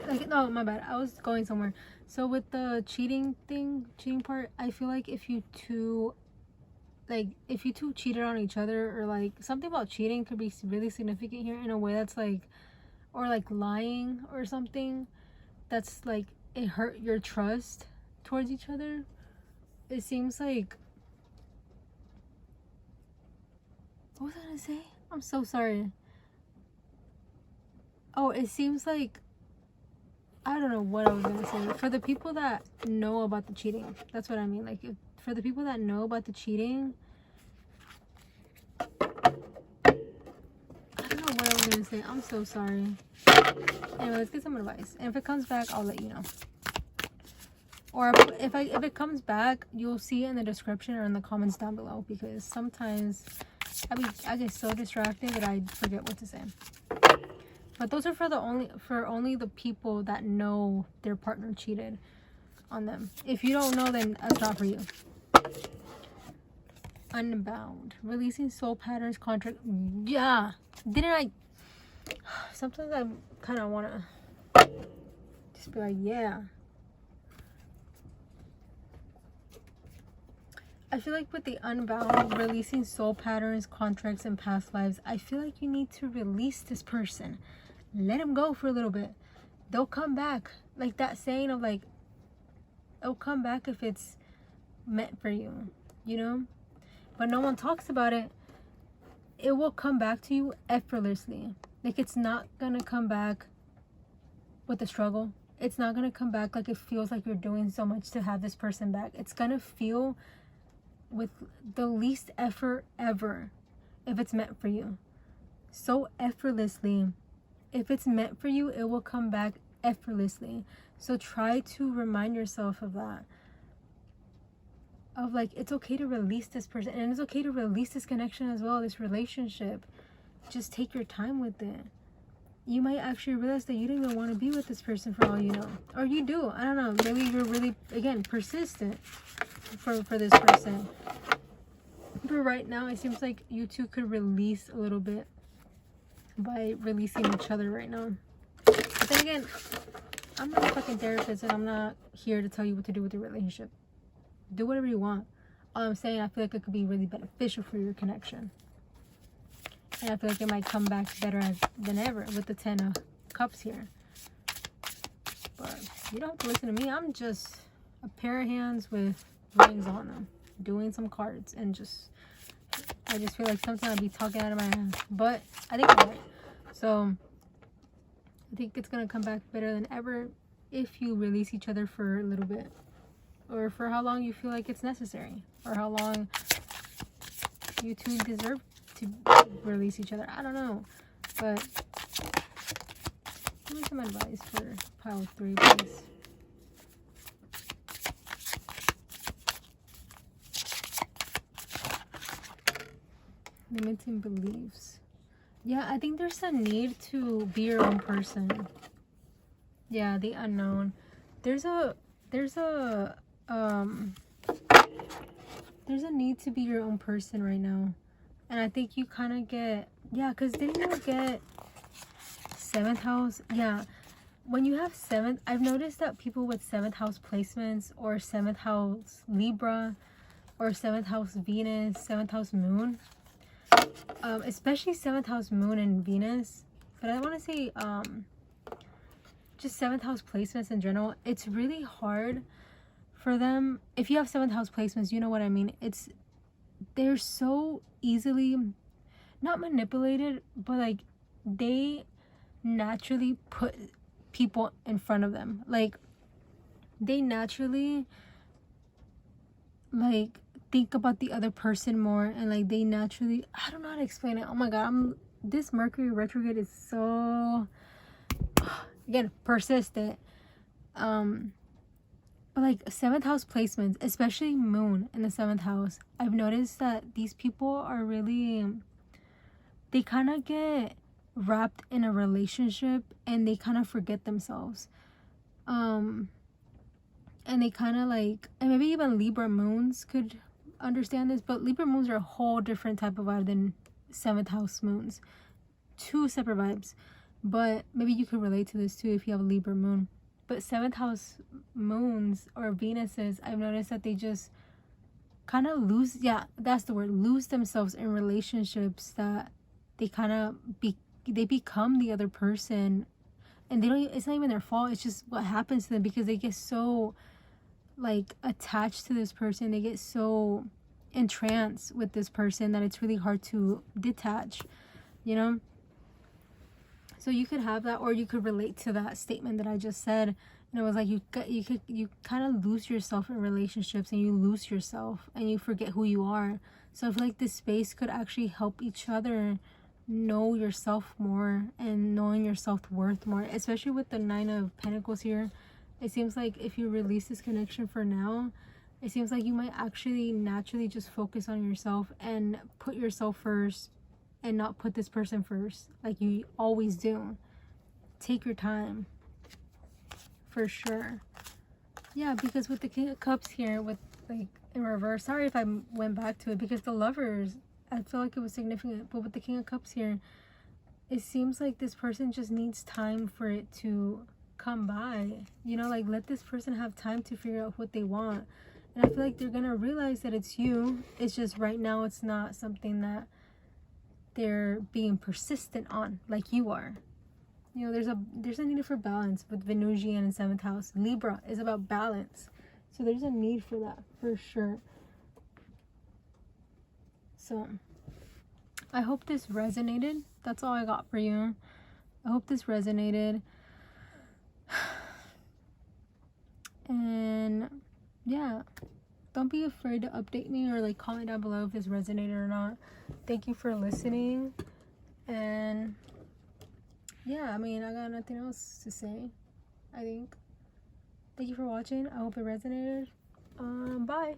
like, no, my bad, I was going somewhere. So with the cheating part, I feel like if you two cheated on each other, or like something about cheating could be really significant here in a way that's like, or like lying or something that's like it hurt your trust towards each other. It seems like, what was I gonna say? I'm so sorry. Oh, it seems like, I don't know what I was gonna say. For the people that know about the cheating, that's what I mean. Like, for the people that know about the cheating, I don't know what I was gonna say. I'm so sorry. Anyway, let's get some advice. And if it comes back, I'll let you know. Or if it comes back, you'll see it in the description or in the comments down below, because sometimes I get so distracted that I forget what to say. But those are for only the people that know their partner cheated on them. If you don't know, then that's not for you. Unbound. Releasing soul patterns, contract. Yeah. Didn't I? Sometimes I kind of want to just be like, yeah. I feel like with the unbound, releasing soul patterns, contracts, and past lives, I feel like you need to release this person. Let him go for a little bit. They'll come back. Like that saying of like, it'll come back if it's meant for you, you know? But no one talks about it. It will come back to you effortlessly. Like, it's not gonna come back with a struggle. It's not gonna come back like it feels like you're doing so much to have this person back. It's gonna feel with the least effort ever if it's meant for you. So effortlessly. If it's meant for you, it will come back effortlessly. So try to remind yourself of that. Of like, it's okay to release this person, and it's okay to release this connection as well, this relationship. Just take your time with it. You might actually realize that you don't even want to be with this person for all you know. Or you do. I don't know. Maybe you're really, again, persistent for this person. But right now, it seems like you two could release a little bit by releasing each other right now. But then again, I'm not a fucking therapist, and I'm not here to tell you what to do with your relationship. Do whatever you want. All I'm saying, I feel like it could be really beneficial for your connection. And I feel like it might come back better than ever with the 10 of Cups here. But you don't have to listen to me. I'm just a pair of hands with rings on them, doing some cards, and I just feel like sometimes I'll be talking out of my ass. But I think I'm right. So I think it's going to come back better than ever if you release each other for a little bit. Or for how long you feel like it's necessary. Or how long you two deserve to release each other. I don't know. But give me some advice for pile 3, please. Limiting beliefs. Yeah, I think there's a need to be your own person. Yeah, the unknown. There's a need to be your own person right now. And I think you kind of get, yeah, because didn't you get 7th house? Yeah, when you have 7th, I've noticed that people with 7th house placements, or 7th house Libra, or 7th house Venus, 7th house Moon, especially 7th house Moon and Venus, but I want to say just 7th house placements in general, it's really hard for them. If you have 7th house placements, you know what I mean. They're so easily not manipulated, but like they naturally put people in front of them. Like they naturally like think about the other person more, and like they naturally, I don't know how to explain it. Oh my god, this Mercury retrograde is so again persistent. But like 7th house placements, especially Moon in the 7th house, I've noticed that these people are really, they kind of get wrapped in a relationship and they kind of forget themselves. And they kind of like, and maybe even Libra moons could understand this, but Libra moons are a whole different type of vibe than 7th house moons. 2 separate vibes. But maybe you could relate to this too if you have a Libra moon. But 7th house moons or Venuses, I've noticed that they just kind of lose, yeah, that's the word, lose themselves in relationships that they kind of they become the other person, and they don't, it's not even their fault, it's just what happens to them because they get so like attached to this person, they get so entranced with this person that it's really hard to detach, you know? So you could have that, or you could relate to that statement that I just said. And it was like you kind of lose yourself in relationships, and you lose yourself and you forget who you are. So I feel like this space could actually help each other know yourself more and knowing your self-worth more, especially with the 9 of Pentacles here. It seems like if you release this connection for now, it seems like you might actually naturally just focus on yourself and put yourself first, and not put this person first like you always do. Take your time, for sure. Yeah, because with the King of Cups here, with like in reverse, sorry if I went back to it, because the Lovers, I feel like it was significant, but with the King of Cups here, it seems like this person just needs time for it to come by, you know, like let this person have time to figure out what they want. And I feel like they're gonna realize that it's you. It's just right now it's not something that they're being persistent on like you are. You know, there's a need for balance with Venusian in 7th house. Libra is about balance. So there's a need for that for sure. So I hope this resonated. That's all I got for you. I hope this resonated. And yeah, don't be afraid to update me or like comment down below if this resonated or not. Thank you for listening. And yeah, I mean, I got nothing else to say, I think. Thank you for watching. I hope it resonated. Bye.